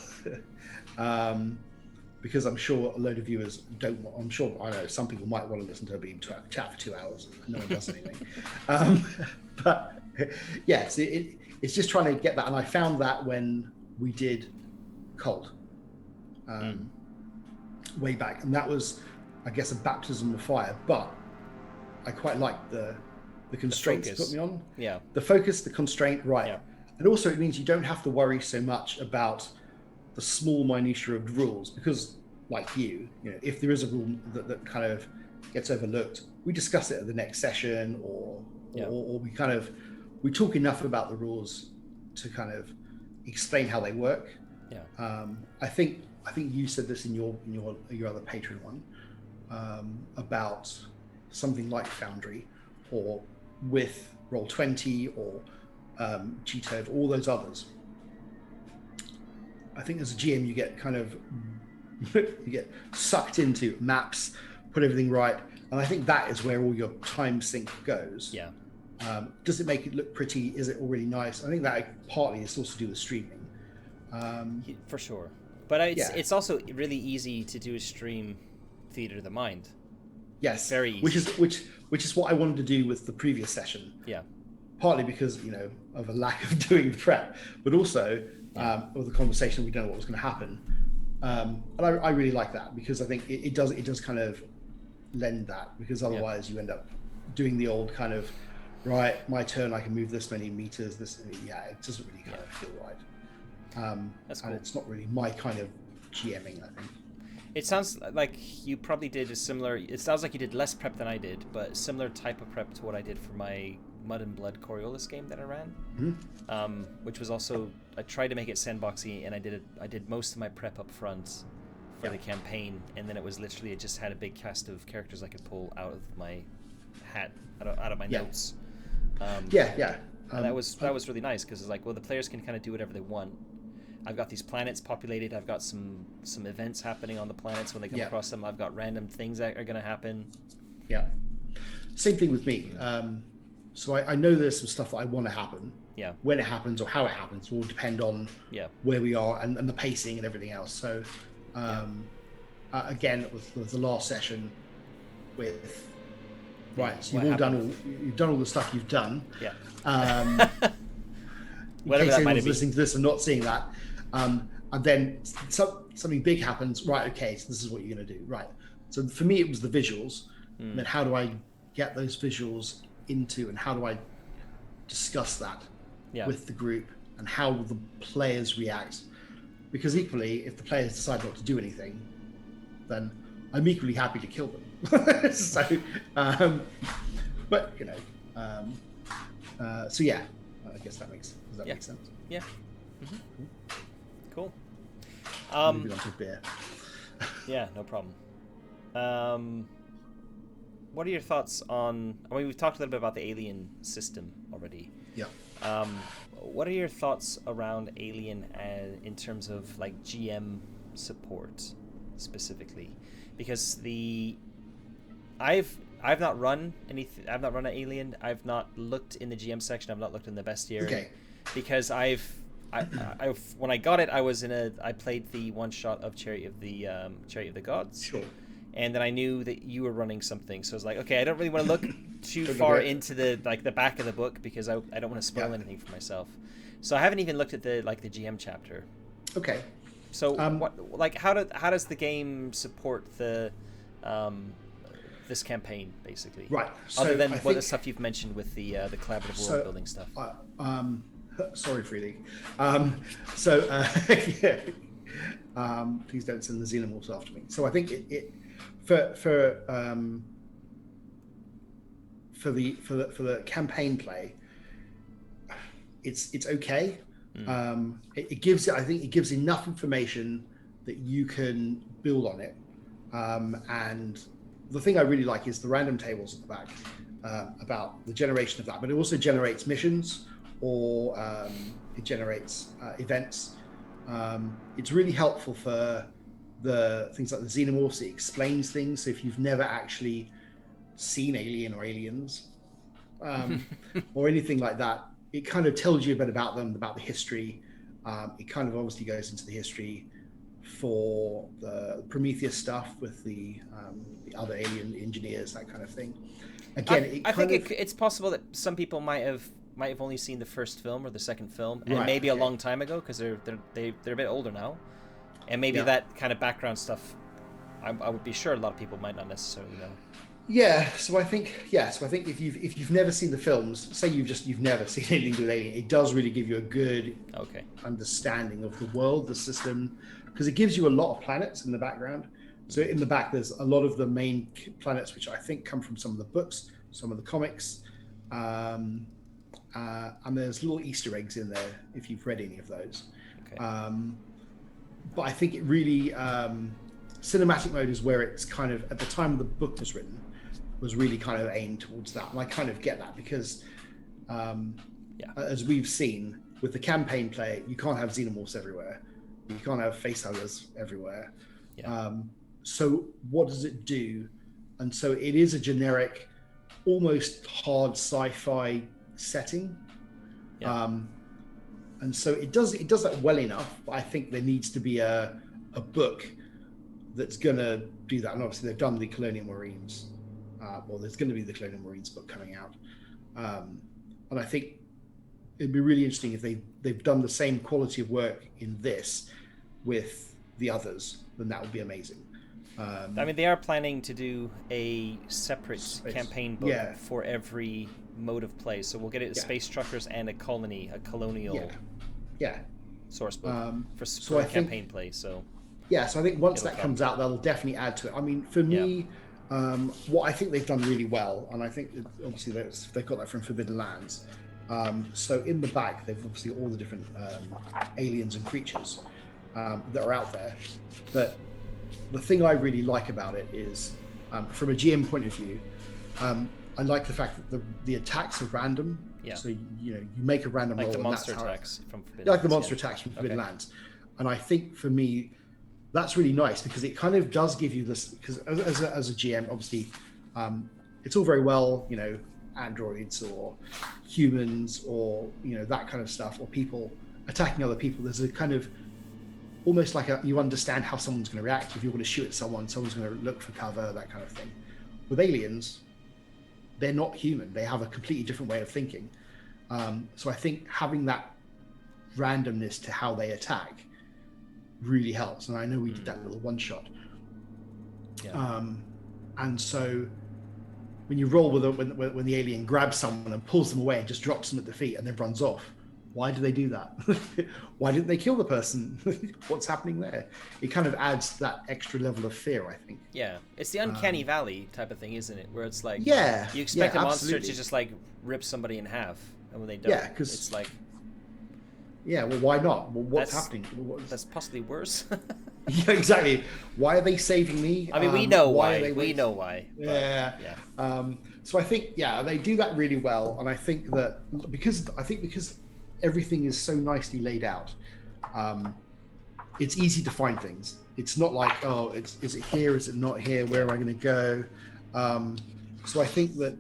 because I'm sure a load of viewers don't want, I'm sure, I know some people might want to listen to a beam chat for 2 hours. No one does anything. um, but yeah, so it's just trying to get that. And I found that when we did Cold way back. And that was, I guess, a baptism of fire. But I quite liked the constraints it put me on. Yeah. The focus, the constraint, right. Yeah. And also it means you don't have to worry so much about the small minutiae of rules, because like you know, if there is a rule that kind of gets overlooked, we discuss it at the next session, or we talk enough about the rules to kind of explain how they work. Yeah. I think you said this in your other Patreon one, about something like Foundry, or with Roll20, or GTOV, all those others. I think as a GM, you get kind of you get sucked into maps, put everything right, and I think that is where all your time sink goes. Yeah. Does it make it look pretty? Is it already nice? I think that partly is also to do with streaming. For sure, but it's also really easy to do a stream theater of the mind. Yes, very easy. Which is what I wanted to do with the previous session. Yeah. Partly because, you know, of a lack of doing the prep, but also with the conversation, we don't know what was going to happen. And I really like that, because I think it does kind of lend that, because otherwise you end up doing the old kind of, right, my turn, I can move this many meters, it doesn't really kind of feel right. That's cool. And it's not really my kind of GMing, I think. It sounds like you probably did it sounds like you did less prep than I did, but similar type of prep to what I did for my Mud and Blood Coriolis game that I ran, which was also, I tried to make it sandboxy, and I did most of my prep up front for the campaign, and then it was literally, it just had a big cast of characters I could pull out of my hat, out of my notes. And that was really nice, because it's like, well, the players can kind of do whatever they want. I've got these planets populated. I've got some events happening on the planets when they come across them. I've got random things that are going to happen. Yeah. Same thing with me. So I know there's some stuff that I want to happen. Yeah. When it happens or how it happens will depend on where we are and the pacing and everything else. So again, with the last session, with so you've done all the stuff you've done. Yeah. In case anyone's listening to this and not seeing that, and then something big happens. Right. Okay. So this is what you're going to do. Right. So for me, it was the visuals. And then how do I get those visuals into, and how do I discuss that with the group, and how will the players react? Because equally, if the players decide not to do anything, then I'm equally happy to kill them. So, but you know, so yeah, I guess that makes make sense? Yeah. Cool. Moving on to beer. Yeah, no problem. What are your thoughts on? I mean, we've talked a little bit about the Alien system already. Yeah. What are your thoughts around Alien in terms of like GM support specifically? Because I've not run anything. I've not run an Alien. I've not looked in the GM section. I've not looked in the bestiary. Okay. Because when I got it, I played the one shot of Chariot of the Gods. Sure. And then I knew that you were running something, so I was like, okay, I don't really want to look too far into the back of the book, because I don't want to spoil anything for myself. So I haven't even looked at the GM chapter. Okay. So how does the game support the this campaign basically? Right. So other than the stuff you've mentioned with the collaborative world building stuff. Sorry, Freely. Please don't send the xenomorphs after me. So I think for the campaign play, it's okay. It gives enough information that you can build on it. And the thing I really like is the random tables at the back about the generation of that, but it also generates missions, or it generates events. It's really helpful for the things like the xenomorphs. It explains things. So if you've never actually seen Alien or Aliens or anything like that, it kind of tells you a bit about them, about the history. It kind of obviously goes into the history for the Prometheus stuff with the other alien engineers, that kind of thing. Again, I think it's possible that some people might have only seen the first film or the second film, and right, maybe okay. a long time ago, because they're a bit older now, and maybe Yeah. that kind of background stuff. I would be sure a lot of people might not necessarily know. Yeah, so I think if you've never seen the films, say you've never seen anything to do with Alien, it does really give you a good Okay. understanding of the world, the system, because it gives you a lot of planets in the background. So in the back, there's a lot of the main planets, which I think come from some of the books, some of the comics, and there's little Easter eggs in there if you've read any of those. Okay. But I think it really cinematic mode is where it's kind of, at the time the book was written, was really kind of aimed towards that, and I kind of get that because as we've seen with the campaign play, you can't have xenomorphs everywhere, you can't have facehuggers everywhere. So what does it do? And so it is a generic, almost hard sci-fi setting. And so it does that well enough, but I think there needs to be a book that's going to do that. And obviously they've done the Colonial Marines, there's going to be the Colonial Marines book coming out. And I think it'd be really interesting if they've done the same quality of work in this with the others, then that would be amazing. I mean, they are planning to do a separate campaign book for every mode of play. So we'll get it space truckers and a colonial source book for campaign play. So so I think once that comes out, that'll definitely add to it. I mean, for me, what I think they've done really well, and I think obviously they've got that from Forbidden Lands. So in the back, they've obviously all the different aliens and creatures that are out there. But the thing I really like about it is, from a GM point of view, I like the fact that the attacks are random. So you make a random roll, like the monster attacks from Forbidden Lands. The monster attacks from Forbidden Lands. And I think for me, that's really nice because it kind of does give you this. Because as a GM, obviously, it's all very well, androids or humans or that kind of stuff, or people attacking other people. There's a kind of almost like you understand how someone's going to react. If you're going to shoot at someone's going to look for cover, that kind of thing. With aliens, they're not human. They have a completely different way of thinking. So I think having that randomness to how they attack really helps. And I know we did that little one shot. And so when you roll when the alien grabs someone and pulls them away and just drops them at the feet and then runs off, why do they do that? Why didn't they kill the person? What's happening there? It kind of adds that extra level of fear, I think. Yeah, it's the uncanny valley type of thing, isn't it? Where it's like, you expect a monster absolutely. to just like rip somebody in half, and when they don't, it's like, well, why not? Well, what's happening? That's possibly worse. Yeah, exactly. Why are they saving me? I mean, we know why. We know why. So I think they do that really well, and I think that because everything is so nicely laid out, it's easy to find things. It's not like, is it here? Is it not here? Where am I going to go? So I think that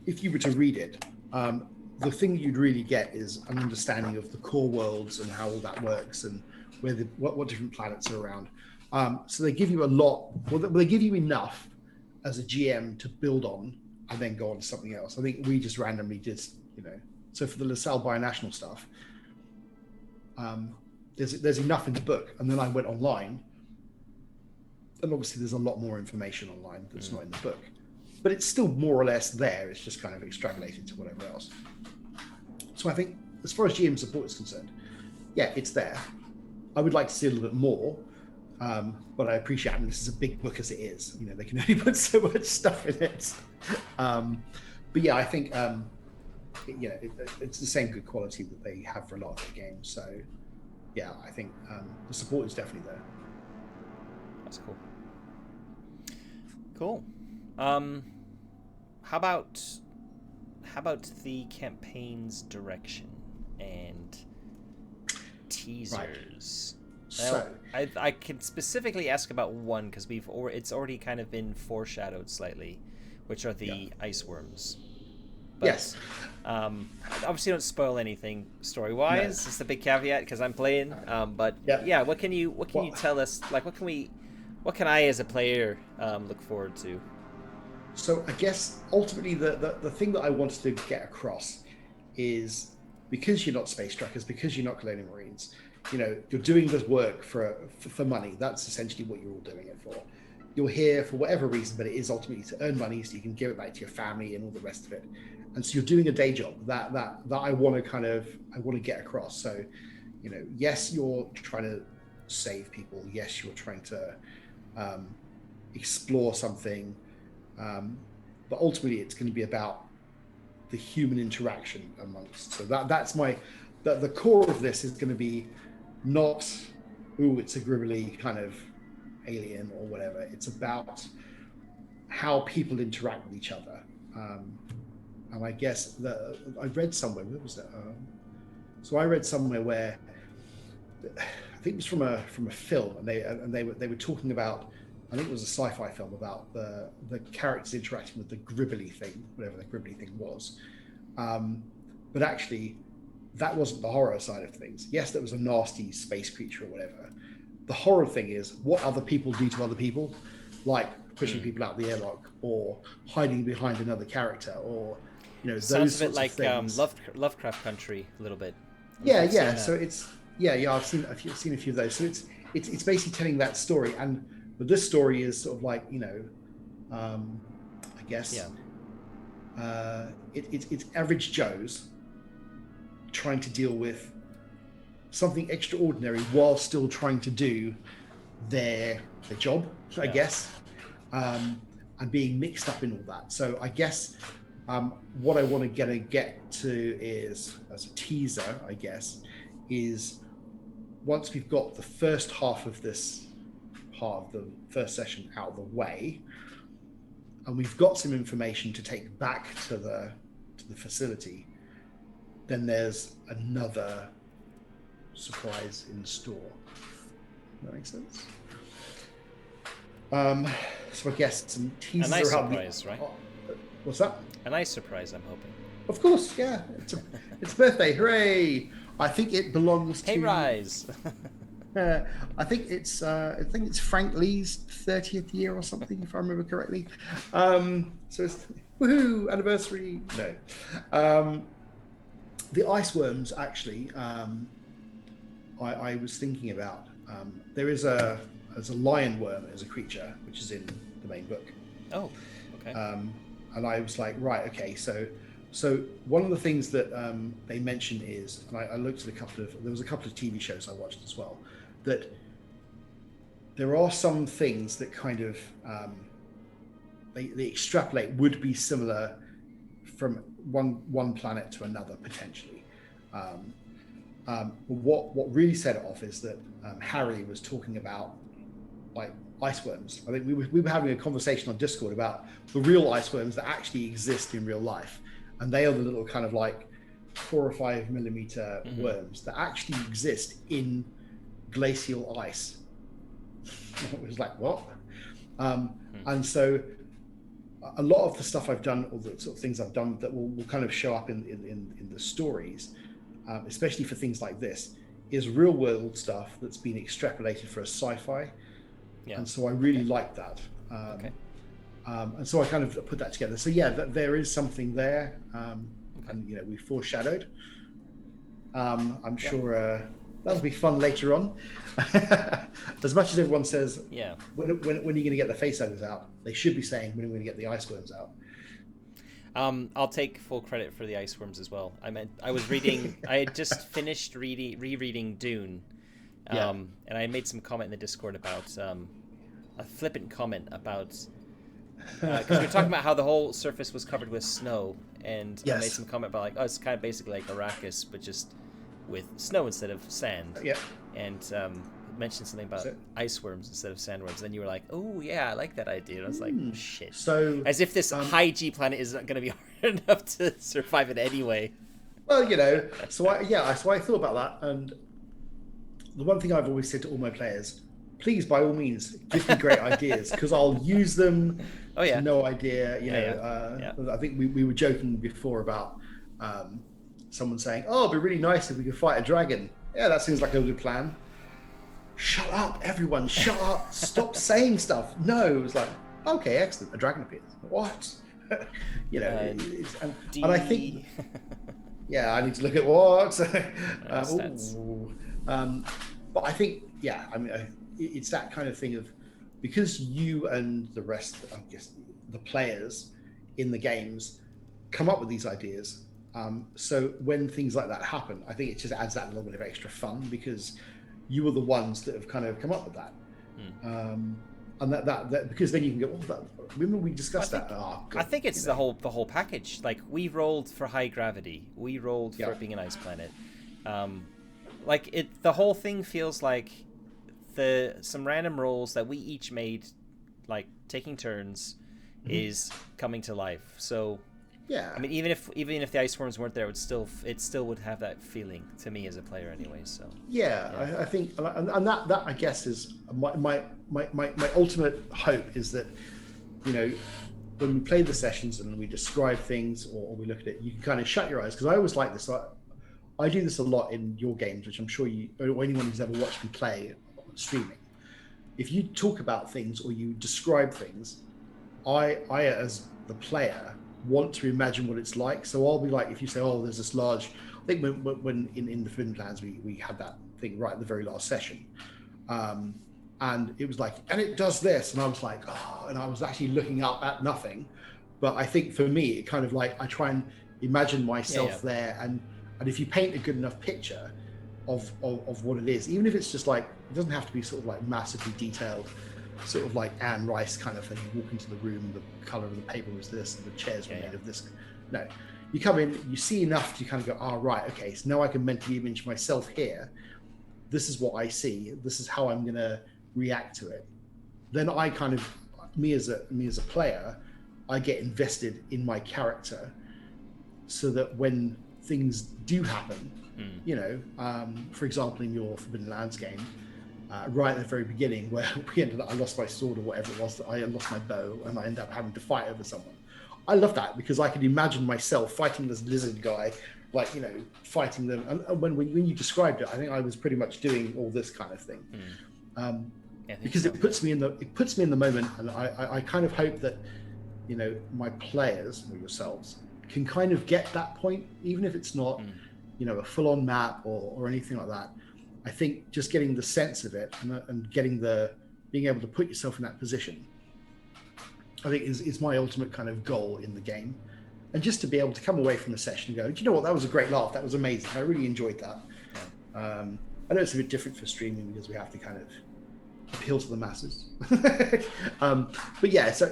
if you were to read it, the thing you'd really get is an understanding of the core worlds and how all that works and what different planets are around. So they give you a lot. Well, they give you enough as a GM to build on and then go on to something else. I think we just randomly did, So for the LaSalle binational stuff, there's enough in the book, and then I went online, and obviously there's a lot more information online that's not in the book, but it's still more or less there. It's just kind of extrapolated to whatever else. So I think as far as GM support is concerned, it's there. I would like to see a little bit more, but I appreciate. This is a big book as it is. They can only put so much stuff in it. But I think. It's the same good quality that they have for a lot of their games. So, I think the support is definitely there. That's cool. Cool. How about the campaign's direction and teasers? Right. Well, I can specifically ask about one because it's already kind of been foreshadowed slightly, which are the ice worms. but Yes. obviously don't spoil anything story wise. No. It's the big caveat because I'm playing. But Yeah. yeah, what can you Well, tell us? Like, what can I as a player look forward to? so I guess ultimately the thing that I wanted to get across is, because you're not space truckers, because you're not colonial marines, you're doing this work for money. That's essentially what you're all doing it for. You're here for whatever reason, but it is ultimately to earn money so you can give it back to your family and all the rest of it. And so you're doing a day job that I want to get across. So, yes, you're trying to save people. Yes, you're trying to explore something, but ultimately it's going to be about the human interaction amongst. So that's the core of this is going to be not, it's a gribbly kind of alien or whatever. It's about how people interact with each other. And I guess I read somewhere, where was that? So I read somewhere where I think it was from a film, and they were talking about, I think it was a sci-fi film about the characters interacting with the gribbly thing, whatever the gribbly thing was. But actually, that wasn't the horror side of things. Yes, that was a nasty space creature or whatever. The horror thing is what other people do to other people, like pushing people out the airlock or hiding behind another character, or those Sounds a bit sorts like of things. Lovecraft Country a little bit. Yeah. So it's I've seen a few of those. So it's basically telling that story, but this story is sort of like I guess it's average Joes trying to deal with something extraordinary while still trying to do their job, I guess, and being mixed up in all that. So I guess what I want to get to is, as a teaser, I guess, is once we've got the first half of this part of the first session out of the way, and we've got some information to take back to the facility, then there's another surprise in store. That makes sense. So I guess some teasers a nice around surprise, right? What's that? A nice surprise, I'm hoping. Of course, yeah. It's birthday, hooray! I think it belongs to. Hey, Rise! I think it's Frank Lee's 30th year or something, if I remember correctly. So it's woohoo anniversary. No, the ice worms actually. I was thinking about. There's a lion worm as a creature, which is in the main book. Oh, okay. And I was like, right, okay, so one of the things that they mentioned is, and I looked at there was a couple of TV shows I watched as well, that there are some things that kind of they extrapolate would be similar from one planet to another potentially. What really set it off is that Harry was talking about like ice worms. I think we were having a conversation on Discord about the real ice worms that actually exist in real life, and they are the little kind of like 4 or 5 millimeter worms that actually exist in glacial ice. It was like, what? And so a lot of the stuff I've done, or the sort of things I've done that will kind of show up in the stories, especially for things like this, is real world stuff that's been extrapolated for a sci-fi. Yeah. And so I really like that. And so I kind of put that together. So yeah, there is something there, and we foreshadowed. I'm sure that'll be fun later on. As much as everyone says, when are you going to get the facehuggers out? They should be saying, when are we going to get the ice worms out? I'll take full credit for the ice worms as well. I was reading. I had just finished rereading Dune, and I made some comment in the Discord about a flippant comment about because we were talking about how the whole surface was covered with snow, and I made some comment about like, oh, it's kind of basically like Arrakis, but just with snow instead of sand. Yeah. And mentioned something about ice worms instead of sandworms. Then you were like, oh yeah, I like that idea. And I was like, shit. So as if this high G planet isn't going to be hard enough to survive it anyway. Well, so I thought about that, and the one thing I've always said to all my players, please, by all means, give me great ideas because I'll use them. Oh yeah. No idea, Yeah. I think we were joking before about someone saying, "Oh, it'd be really nice if we could fight a dragon." Yeah, that seems like a good plan. Shut up, everyone! Shut up! Stop saying stuff. No, it was like, okay, excellent. A dragon appears. What? And I think, yeah, I need to look at what. But I think, yeah, I mean, it's that kind of thing of because you and the rest, I guess, the players in the games come up with these ideas. So when things like that happen, I think it just adds that little bit of extra fun because you were the ones that have kind of come up with that. And that because then you can go, remember we discussed that? Oh, God, I think it's the whole package. Like we rolled for high gravity, we rolled for it being an ice planet. The whole thing feels like some random rolls that we each made, like taking turns, is coming to life. So yeah, I mean, even if the ice worms weren't there, it still would have that feeling to me as a player, anyway. So yeah. I think, and that I guess is my ultimate hope is that, when we play the sessions and we describe things or we look at it, you can kind of shut your eyes because I always like this. I do this a lot in your games, which I'm sure or anyone who's ever watched me play streaming. If you talk about things or you describe things, I as the player want to imagine what it's like. So I'll be like, if you say, "Oh, there's this large," I think when in the Forbidden Lands we had that thing right at the very last session, and it was like, and it does this, and I was like, oh, and I was actually looking up at nothing. But I think for me, it kind of like I try and imagine myself there, and if you paint a good enough picture of what it is, even if it's just like, it doesn't have to be sort of like massively detailed, sort of like Anne Rice kind of thing. You walk into the room, the color of the paper was this, and the chairs were made of this. No, you come in, you see enough to kind of go, oh, right, okay, so now I can mentally image myself here. This is what I see. This is how I'm going to react to it. Then I kind of, me as a player, I get invested in my character so that when things do happen, for example, in your Forbidden Lands game, right at the very beginning where I lost my sword or whatever it was, I lost my bow and I ended up having to fight over someone. I love that because I could imagine myself fighting this lizard guy, fighting them. And when you described it, I think I was pretty much doing all this kind of thing. Because it puts me in the moment, and I kind of hope that my players or yourselves can kind of get that point, even if it's not a full-on map or anything like that. I think just getting the sense of it and being able to put yourself in that position, I think is my ultimate kind of goal in the game. And just to be able to come away from the session and go, do you know what, that was a great laugh, that was amazing, I really enjoyed that. I know it's a bit different for streaming because we have to kind of appeal to the masses. But yeah, so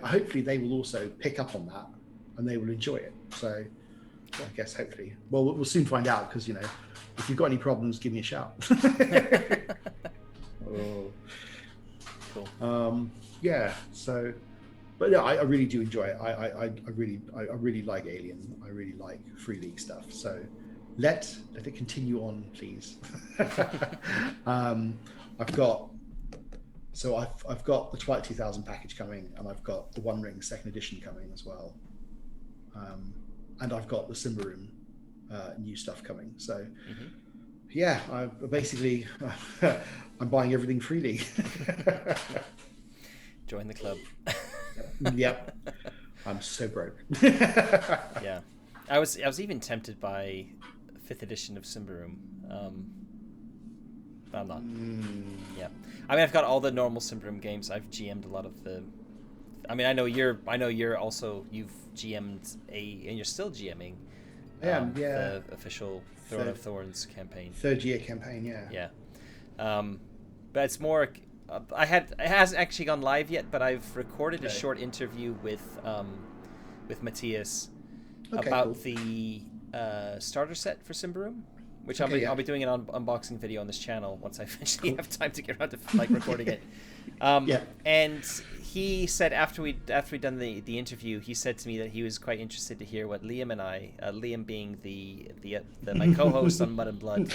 hopefully they will also pick up on that and they will enjoy it. So I guess hopefully, well, we'll soon find out because if you've got any problems, give me a shout. Oh. Cool. Yeah. So, but yeah, I really do enjoy it. I really like Alien. I really like Free League stuff. So let it continue on, please. I've got the Twilight 2000 package coming, and I've got the One Ring second edition coming as well, and I've got the Simba Room new stuff coming. So yeah, I'm buying everything freely. Join the club. Yep. I'm so broke. Yeah, I was even tempted by 5th edition of Simba Room. But I'm not. Yeah, I mean, I've got all the normal Simba Room games. I've GM'd a lot of the. I mean, I know you're also, you've GM'd and you're still GMing. The official Throne of Thorns campaign. 3rd year campaign, yeah. Yeah, but it's more. It hasn't actually gone live yet, but I've recorded a short interview with Matthias about the starter set for Simba Room, which Okay, yeah. I'll be doing an unboxing video on this channel once I eventually have time to get around to like recording it. Yeah. And he said after we'd done the interview, he said to me that he was quite interested to hear what Liam and I, Liam being the my co-host on Mud and Blood,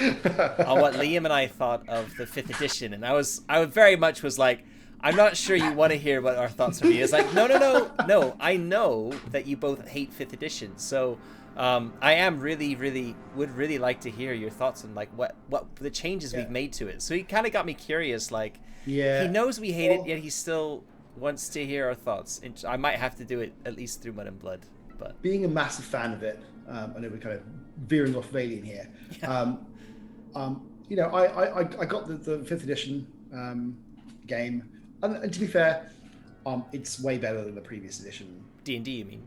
on what Liam and I thought of the 5th edition. And I very much was like, I'm not sure you want to hear what our thoughts would be. It's like, no. I know that you both hate 5th edition, so I am would really like to hear your thoughts on like what the changes we've made to it. So he kind of got me curious. Like, he knows we hate it, yet he still wants to hear our thoughts. And I might have to do it at least through Mud and Blood. But being a massive fan of it, I know we're kind of veering off of Alien here. Yeah. You know, I got the 5th edition game. And to be fair, it's way better than the previous edition. D&D, you mean?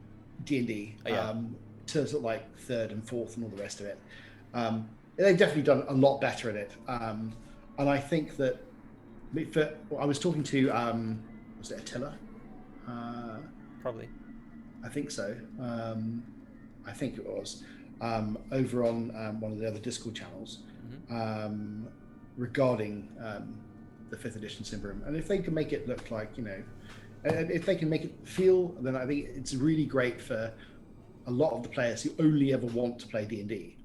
D&D. Oh, yeah. To sort of like 3rd and 4th and all the rest of it. They've definitely done a lot better at it. And I think that I was talking to, was it Attila? Probably. I think so. I think it was. Over on one of the other Discord channels, regarding the 5th edition Symbaroum. And if they can make it look like, you know, and if they can make it feel, then I think it's really great for a lot of the players who only ever want to play D&D.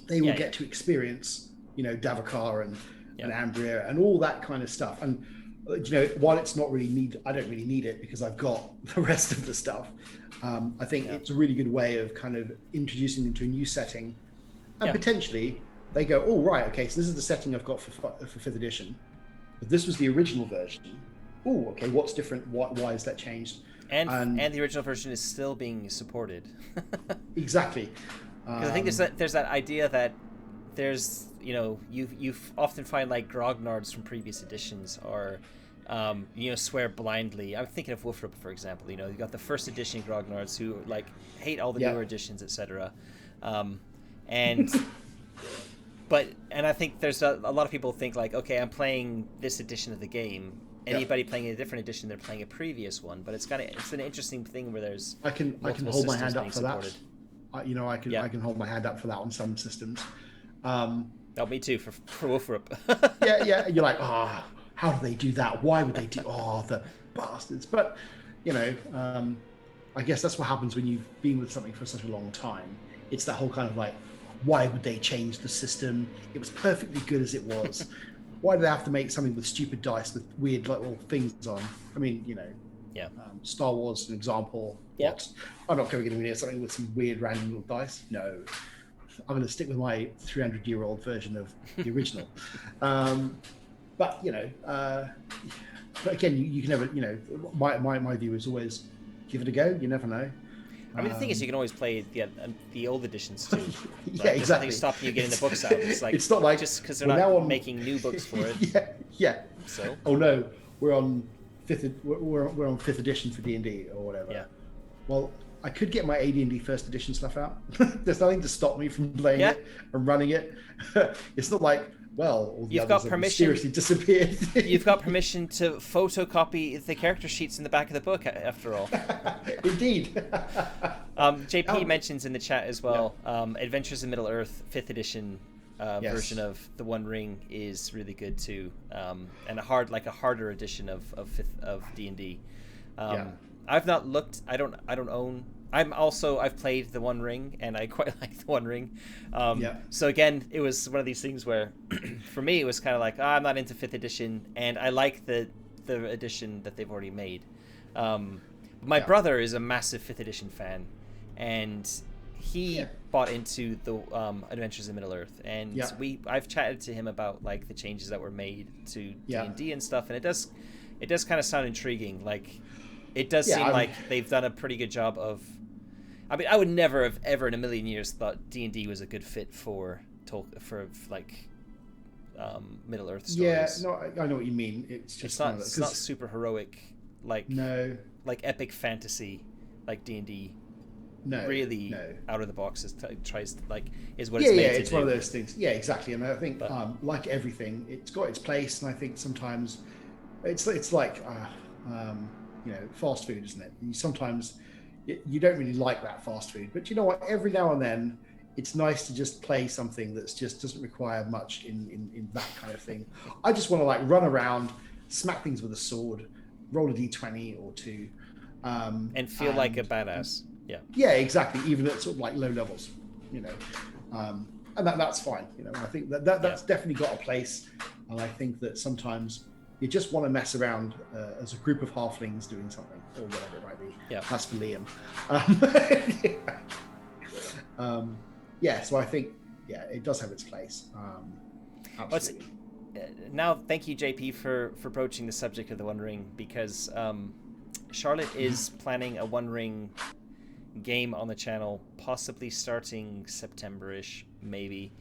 They will get to experience, you know, Davokar and Ambria and all that kind of stuff. And, you know, while it's not really I don't really need it because I've got the rest of the stuff. I think it's a really good way of kind of introducing them to a new setting. And potentially they go, oh, right, okay, so this is the setting I've got for 5th edition. But this was the original version. Oh, okay, what's different? Why is that changed? And the original version is still being supported. Exactly. Because I think there's that idea that there's, you know, you often find like grognards from previous editions or you know, swear blindly. I'm thinking of Wolfrup, for example. You know, you got the 1st edition grognards who like hate all the newer editions, etc. And I think there's a lot of people think like, okay, I'm playing this edition of the game. Anybody playing a different edition, they're playing a previous one. But it's an interesting thing where there's I can hold my hand up for that. You know, I can hold my hand up for that on some systems. Oh, me too for Wolfrup. yeah. You're like, oh, how do they do that? Why would they do? Oh, the bastards! But you know, I guess that's what happens when you've been with something for such a long time. It's that whole kind of like, why would they change the system? It was perfectly good as it was. Why do they have to make something with stupid dice with weird little things on? I mean, you know, Star Wars, an example. Yeah. I'm not going to near something with some weird random little dice. No, I'm going to stick with my 300-year-old version of the original. But you know, but again, you can never. You know, my view is always give it a go. You never know. I mean, the thing is, you can always play the old editions too. Yeah, exactly. There's nothing stopping you getting the books out. It's not like just because they're not making new books for it. Yeah. So. Oh no, we're on 5th edition for D&D or whatever. Yeah. Well, I could get my AD&D 1st edition stuff out. There's nothing to stop me from playing it and running it. It's not like, well, all the You've others got permission. Have mysteriously disappeared. You've got permission to photocopy the character sheets in the back of the book, after all. Indeed. JP mentions in the chat as well, Adventures in Middle-earth 5th edition version of The One Ring is really good too, and a harder edition of D&D. I've not looked. I don't own. I've played The One Ring, and I quite like The One Ring. So again, it was one of these things where, for me, it was kind of like, I'm not into 5th edition, and I like the edition that they've already made. My brother is a massive 5th edition fan, and he bought into the Adventures in Middle-earth, and I've chatted to him about like the changes that were made to D&D and stuff, and it does kind of sound intriguing. Like, it does seem like they've done a pretty good job of. I mean, I would never have ever in a million years thought D&D was a good fit for Middle Earth stories. Yeah, no, I know what you mean. It's not super heroic like epic fantasy like D&D. Really out of the box is what it's made to do. It's one of those things. Yeah, exactly. And I think like everything, it's got its place, and I think sometimes it's like you know, fast food, isn't it? Sometimes you don't really like that fast food, but you know what? Every now and then it's nice to just play something that's just doesn't require much in that kind of thing. I just want to like run around, smack things with a sword, roll a d20 or two, And feel like a badass. Yeah. yeah, exactly. Even at sort of like low levels, you know, and that's fine. You know, I think that's definitely got a place, and I think that sometimes you just want to mess around as a group of halflings doing something or whatever it might be. Yeah, that's for Liam. Yeah, so I think it does have its place. Absolutely. Now, thank you, JP, for broaching the subject of the One Ring, because Charlotte is planning a One Ring game on the channel, possibly starting September-ish, maybe.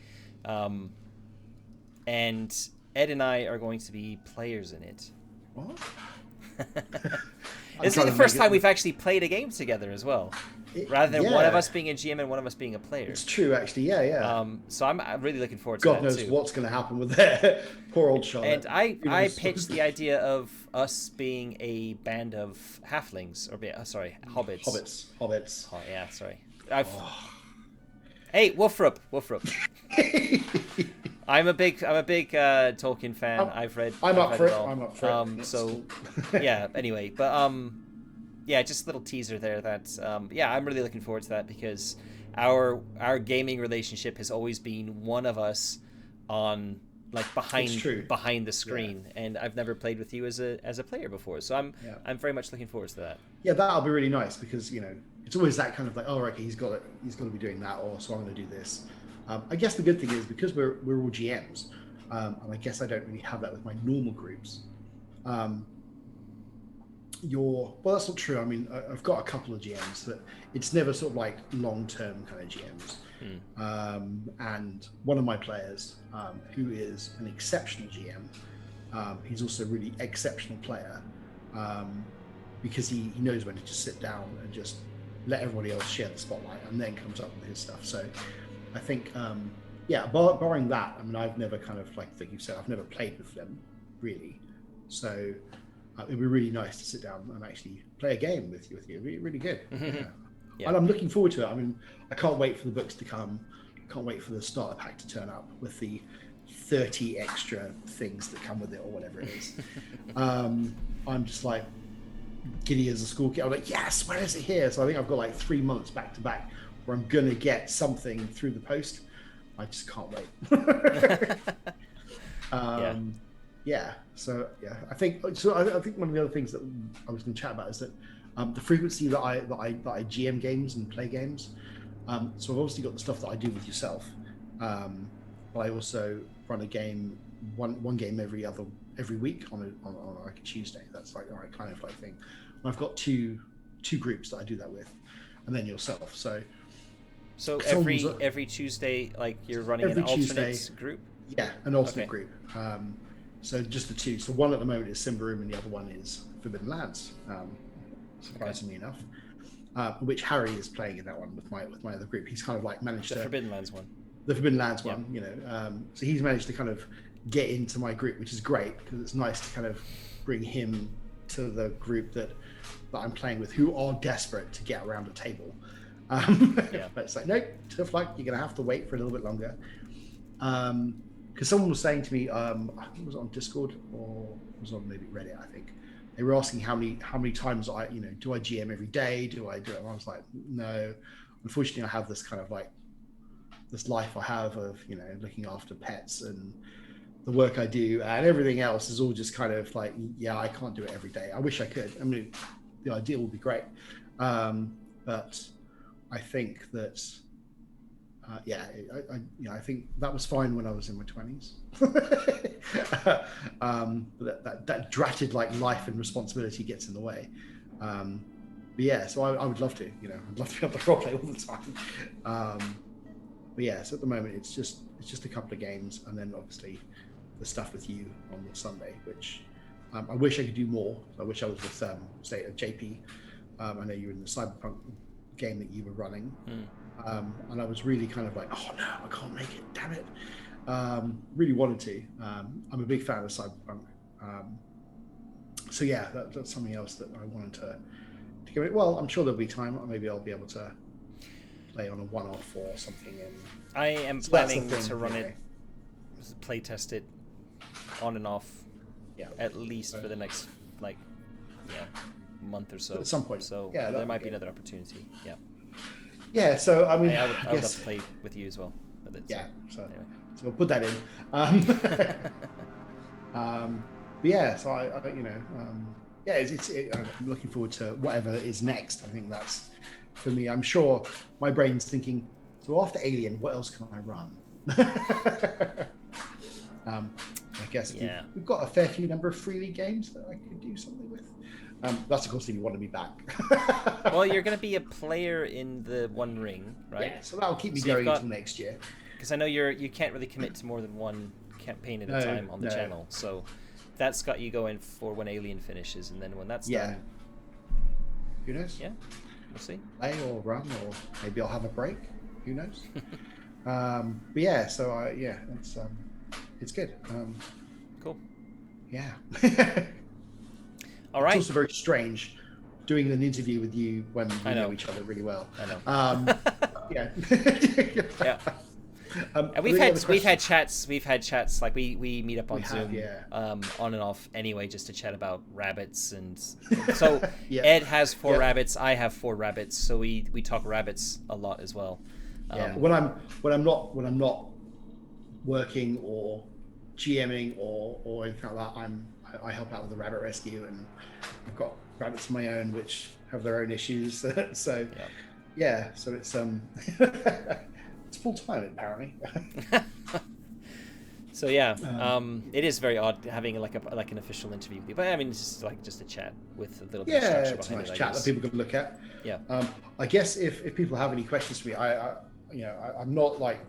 And Ed and I are going to be players in it. What? This is the first time we've actually played a game together as well. Rather than one of us being a GM and one of us being a player. It's true, actually. Yeah. So I'm really looking forward to God that knows too. what's going to happen with that. Poor old Charlotte. And I pitched the idea of us being a band of halflings, or hobbits. Hobbits. Oh yeah, sorry. Hey, Woofrup. I'm a big Tolkien fan. I'm up for it. So yeah. Anyway, but yeah, just a little teaser there. That I'm really looking forward to that, because our gaming relationship has always been one of us on like behind the screen, and I've never played with you as a player before, so I'm very much looking forward to that. Yeah, that'll be really nice, because it's always that kind of like, oh, okay, he's got to be doing that, or so I'm going to do this. I guess the good thing is, because we're all GMs, and I guess I don't really have that with my normal groups. Well, that's not true. I mean, I've got a couple of GMs, but it's never sort of like long-term kind of GMs. And one of my players, who is an exceptional GM, he's also a really exceptional player, because he knows when to just sit down and just let everybody else share the spotlight, and then comes up with his stuff. So I think, barring that, I mean, I've never kind of, like you said, I've never played with them, really. So it'd be really nice to sit down and actually play a game with you. It'd be really good. Yeah. And I'm looking forward to it. I mean, I can't wait for the books to come. I can't wait for the starter pack to turn up with the 30 extra things that come with it, or whatever it is. I'm just like giddy as a school kid. I'm like, yes, where is it here? So I think I've got like 3 months back to back where I'm going to get something through the post. I just can't wait. So I think one of the other things that I was going to chat about is that the frequency that I GM games and play games. So I've obviously got the stuff that I do with yourself, but I also run a game, one game every week on like a Tuesday. That's like our kind of like thing. And I've got two groups that I do that with, and then yourself. So every Tuesday, like you're running an alternate group? Yeah, an alternate group. So just the two. So one at the moment is Simbaroom, and the other one is Forbidden Lands, surprisingly enough. Which Harry is playing in that one with my other group. He's kind of like managed the Forbidden Lands one. The Forbidden Lands one, so he's managed to kind of get into my group, which is great, because it's nice to kind of bring him to the group that I'm playing with, who are desperate to get around a table. But it's like, no, tough luck. You're going to have to wait for a little bit longer. Because someone was saying to me, I think it was on Discord or it was on maybe Reddit, I think. They were asking how many times do I GM every day? Do I do it? And I was like, no. Unfortunately, I have this kind of like this life I have of looking after pets and the work I do, and everything else is all just kind of like, I can't do it every day. I wish I could. I mean, the ideal would be great, but I think that. I think that was fine when I was in my 20s. But that dratted like life and responsibility gets in the way. So I would love to, I'd love to be able to roleplay all the time. So at the moment it's just a couple of games, and then obviously the stuff with you on the Sunday, which I wish I could do more. I wish I was with say JP. I know you were in the Cyberpunk game that you were running. And I was really kind of like, oh no, I can't make it, damn it. Really wanted to. I'm a big fan of Cyberpunk. That's something else that I wanted to give it. Well, I'm sure there'll be time. Maybe I'll be able to play on a one-off or something. And I am so that's the planning thing, to run you know. it, play test it on and off, Yeah, at least for the next month or so. at some point. So Yeah, there might be another opportunity. Yeah. Yeah, so I mean, I would love guess to play with you as well. But yeah. So, anyway. so we'll put that in. But yeah, so I you know, yeah, I'm looking forward to whatever is next. I think that's for me. I'm sure my brain's thinking. So after Alien, what else can I run? I guess we've got a fair few number of free league games that I could do something with. That's of course if you want me back. Well, you're going to be a player in the One Ring, right? Yeah, so that'll keep me going until next year. Because I know you can't really commit to more than one campaign at a time on the channel, so that's got you going for when Alien finishes, and then when that's done, who knows? Yeah, we'll see. Play or run, or maybe I'll have a break. Who knows? But yeah, so it's good. Cool. Yeah. All right. It's also very strange doing an interview with you when we know each other really well. I know. Yeah. Yeah. And we've had chats like we meet up on Zoom on and off anyway, just to chat about rabbits. And so Ed has 4 rabbits, I have 4 rabbits, so we talk rabbits a lot as well. When I'm not working or GMing or anything like that, I help out with the rabbit rescue, and I've got rabbits of my own which have their own issues. So so it's it's full time apparently. So it is very odd having like an official interview with you, but I mean it's just a chat with a little bit of structure it's a behind nice it. Chat that people can look at. Yeah. I guess if people have any questions for me, I'm not like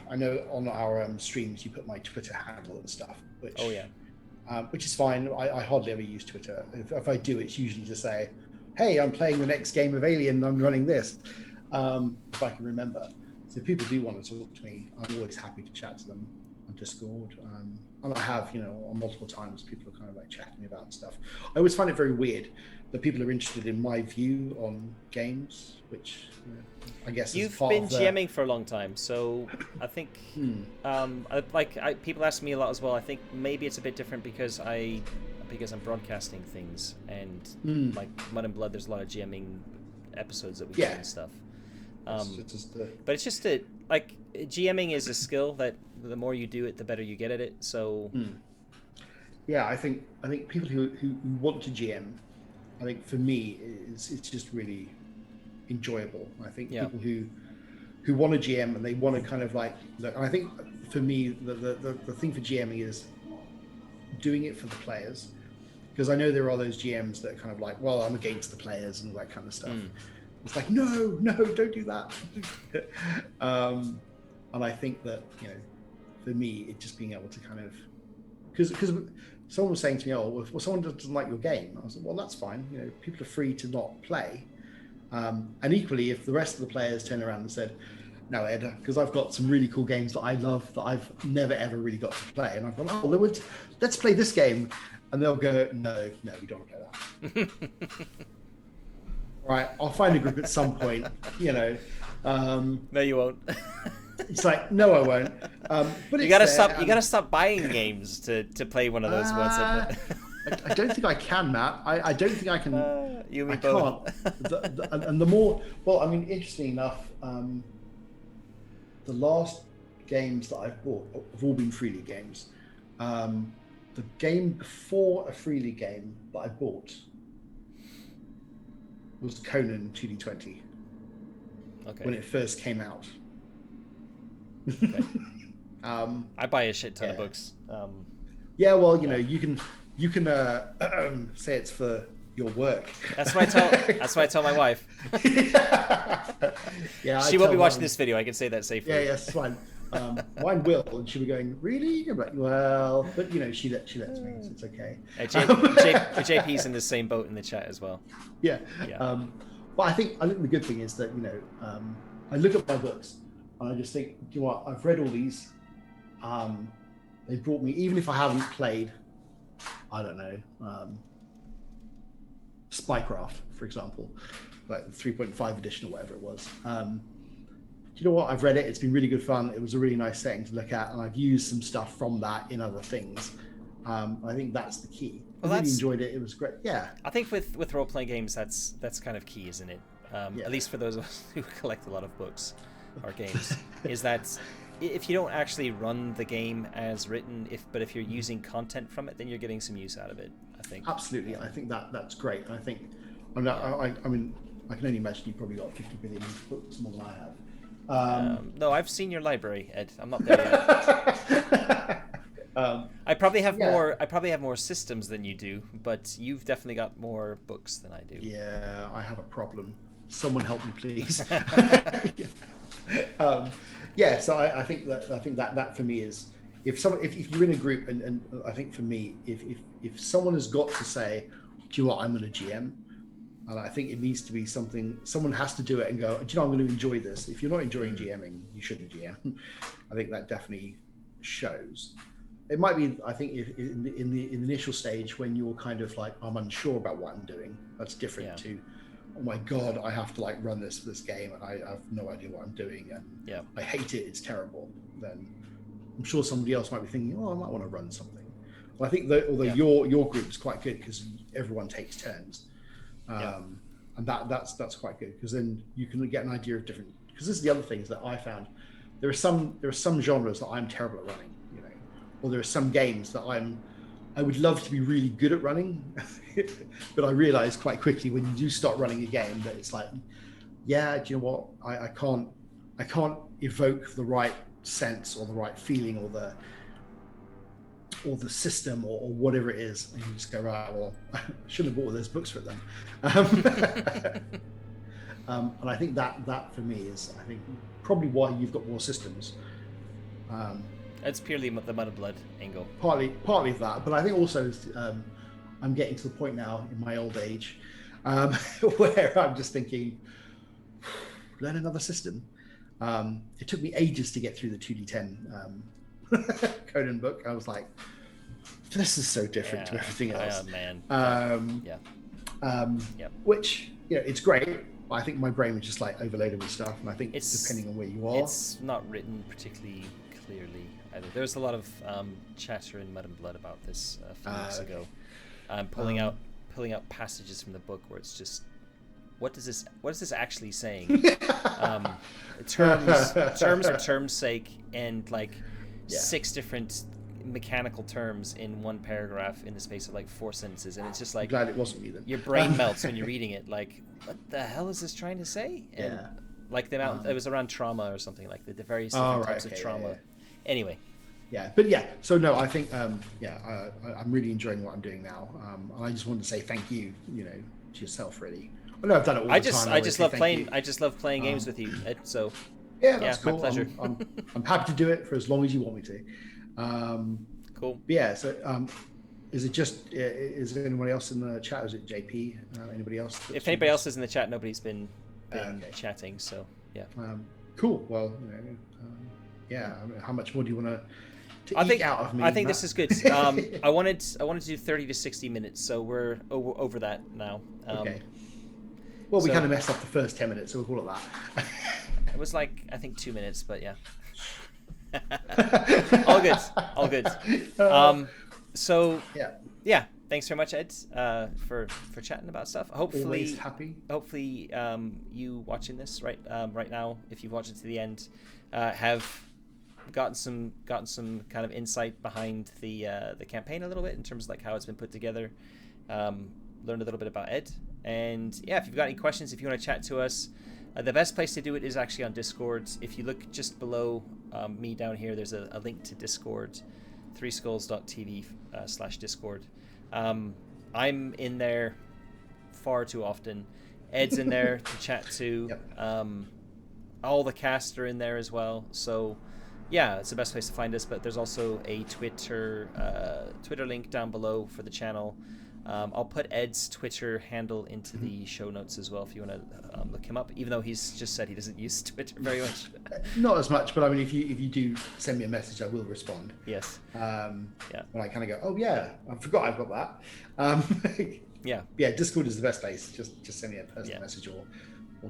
I know on our streams you put my Twitter handle and stuff, which is fine. I hardly ever use Twitter. If I do, it's usually to say, hey, I'm playing the next game of Alien, I'm running this, if I can remember. So if people do want to talk to me, I'm always happy to chat to them on Discord. And I have, on multiple times, people are kind of like chatting me about stuff. I always find it very weird that people are interested in my view on games, which I guess you've been GMing for a long time, so I think people ask me a lot as well. I think maybe it's a bit different because I'm broadcasting things, and like Mud and Blood, there's a lot of GMing episodes that we do and stuff. But it's just like GMing is a skill that the more you do it, the better you get at it. So yeah, I think people who want to GM, I think for me it's just really enjoyable. I think people who want to GM and they want to kind of like look. I think for me the thing for GMing is doing it for the players, because I know there are those GMs that are kind of like, well, I'm against the players and all that kind of stuff. It's like, no, don't do that. And I think that, for me, it's just being able to kind of, because someone was saying to me, well, someone doesn't like your game. I was like, well, that's fine. People are free to not play. And equally, if the rest of the players turn around and said, no, Ed, because I've got some really cool games that I love that I've never, ever really got to play. And I've gone, oh, let's play this game. And they'll go, no, you don't want to play that. Right, I'll find a group at some point, No, you won't. It's like, no, I won't. But you gotta stop. You gotta stop buying games to play one of those ones. I don't think I can, Matt. I don't think I can. You and me both. Can't. And the more, well, I mean, interesting enough, the last games that I've bought have all been Free League games. The game before a Free League game that I bought was Conan 2D20. Okay. When it first came out. Okay. I buy a shit ton of books. Yeah, well, you can say it's for your work. That's what I tell my wife. Yeah, she won't be watching this video. I can say that safely. Yeah, it's fine. Mine will, and she'll be going, really? I'm like, well, but she lets me, so it's okay. JP's in the same boat in the chat as well. Yeah. But I think the good thing is that I look at my books and I just think, you know what? I've read all these. They brought me, even if I haven't played, I don't know, Spycraft, for example, like the 3.5 edition or whatever it was. Do you know what? I've read it. It's been really good fun. It was a really nice setting to look at, and I've used some stuff from that in other things. I think that's the key. Well, I really enjoyed it. It was great. Yeah. I think with role playing games, that's kind of key, isn't it? At least for those of us who collect a lot of books or games, is that if you don't actually run the game as written, but if you're using content from it, then you're getting some use out of it, I think. Absolutely. I think that's great. I think, I mean, I can only imagine you probably got 50 billion books more than I have. No, I've seen your library, Ed. I'm not there yet. I probably have more. I probably have more systems than you do, but you've definitely got more books than I do. Yeah, I have a problem. Someone help me, please. So I think that for me is if you're in a group, and I think for me, if someone has got to say, do you know what, I'm going to GM, and I think it needs to be something someone has to do it and go, do you know, I'm going to enjoy this. If you're not enjoying GMing, you shouldn't GM. I think that definitely shows. It might be, I think, if in the initial stage when you're kind of like, I'm unsure about what I'm doing, that's different to, oh my God, I have to like run this game and I have no idea what I'm doing and I hate it, it's terrible. Then I'm sure somebody else might be thinking, oh, I might want to run something. Well, I think that although your group is quite good because everyone takes turns, and that's quite good because then you can get an idea of different. Because this is the other thing is that I found there are some genres that I'm terrible at running, you know, or there are some games that I would love to be really good at running, but I realized quite quickly when you do start running a game that it's like, yeah, do you know what? I can't evoke the right sense or the right feeling or the system or whatever it is. And you just go, right, well, I shouldn't have bought those books for it then. And I think that for me is, I think, probably why you've got more systems. It's purely the Mud and Blood angle. Partly that, but I think also I'm getting to the point now in my old age where I'm just thinking, learn another system. It took me ages to get through the 2D10 Conan book. I was like, this is so different to everything else. Oh man. Which, you know, it's great. But I think my brain was just like overloaded with stuff, and I think it's depending on where you are, it's not written particularly clearly either. There was a lot of chatter in Mud and Blood about this a few weeks ago. Pulling out passages from the book where it's just, what is this actually saying? Terms for terms' sake, and like 6 different mechanical terms in one paragraph in the space of like 4 sentences, and it's just like, I'm glad it wasn't me then. Your brain melts when you're reading it. Like, what the hell is this trying to say? And like the amount, it was around trauma or something, like the various different types of trauma. Anyway. So no, I think I'm really enjoying what I'm doing now, and I just wanted to say thank you, you know, to yourself, really. I know I've done it all the time. I just love playing. I just love playing games with you, Ed, so that's cool. My pleasure. I'm happy to do it for as long as you want me to. Cool. So is there anyone else in the chat? Is it JP? Anybody else? If anybody else is in the chat, nobody's been chatting, so yeah. Cool. Well, you know, I mean, how much more do you want to eke out of me? I think this is good. I wanted to do 30 to 60 minutes, so we're over that now. Okay. Well, we kind of messed up the first 10 minutes, so we'll call it that. It was like, I think 2 minutes, but yeah. all good. So yeah, thanks very much, Ed, for chatting about stuff. Hopefully, always happy. Hopefully, you watching this right now, if you've watched it to the end, have gotten some kind of insight behind the campaign a little bit in terms of like how it's been put together. Learned a little bit about Ed, and if you've got any questions, if you want to chat to us, the best place to do it is actually on Discord. If you look just below me down here, there's a link to Discord, 3skulls.tv/Discord. I'm in there far too often. Ed's in there to chat to. Yep. All the cast are in there as well. So yeah, it's the best place to find us. But there's also a Twitter link down below for the channel. I'll put Ed's Twitter handle into the show notes as well if you want to look him up, even though he's just said he doesn't use Twitter very much. Not as much, but I mean, if you do send me a message, I will respond. Yes. When I kind of go, oh yeah, I forgot I've got that. Yeah. Yeah, Discord is the best place. Just send me a personal Yeah. message or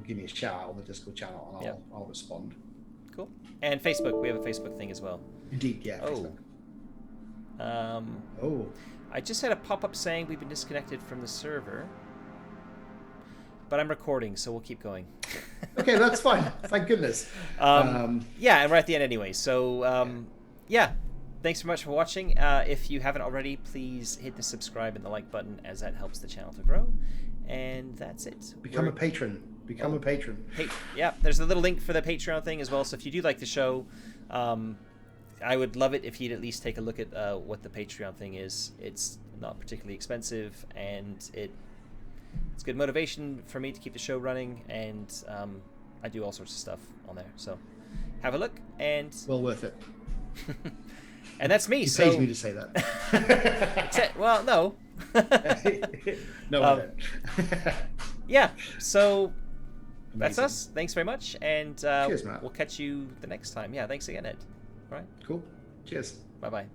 give me a shout out on the Discord channel, and I'll respond. Cool. And Facebook, we have a Facebook thing as well. Indeed, yeah. Oh. Facebook. I just had a pop-up saying we've been disconnected from the server, but I'm recording, so we'll keep going. Okay, that's fine. Thank goodness. Yeah, and we're at the end anyway. So yeah, thanks so much for watching. If you haven't already, please hit the subscribe and the like button, as that helps the channel to grow. And that's it. Become a patron. Become a patron. Yeah, there's a little link for the Patreon thing as well. So if you do like the show, I would love it if you'd at least take a look at what the Patreon thing is. It's not particularly expensive, and it's good motivation for me to keep the show running, and I do all sorts of stuff on there. So have a look, and well worth it. And that's me. He pays me to say that. Well, no. No, I don't. Yeah. So Amazing. that's us. Thanks very much, and Cheers, Matt. we'll catch you the next time. Yeah. Thanks again, Ed. All right. Cool. Cheers. Bye-bye.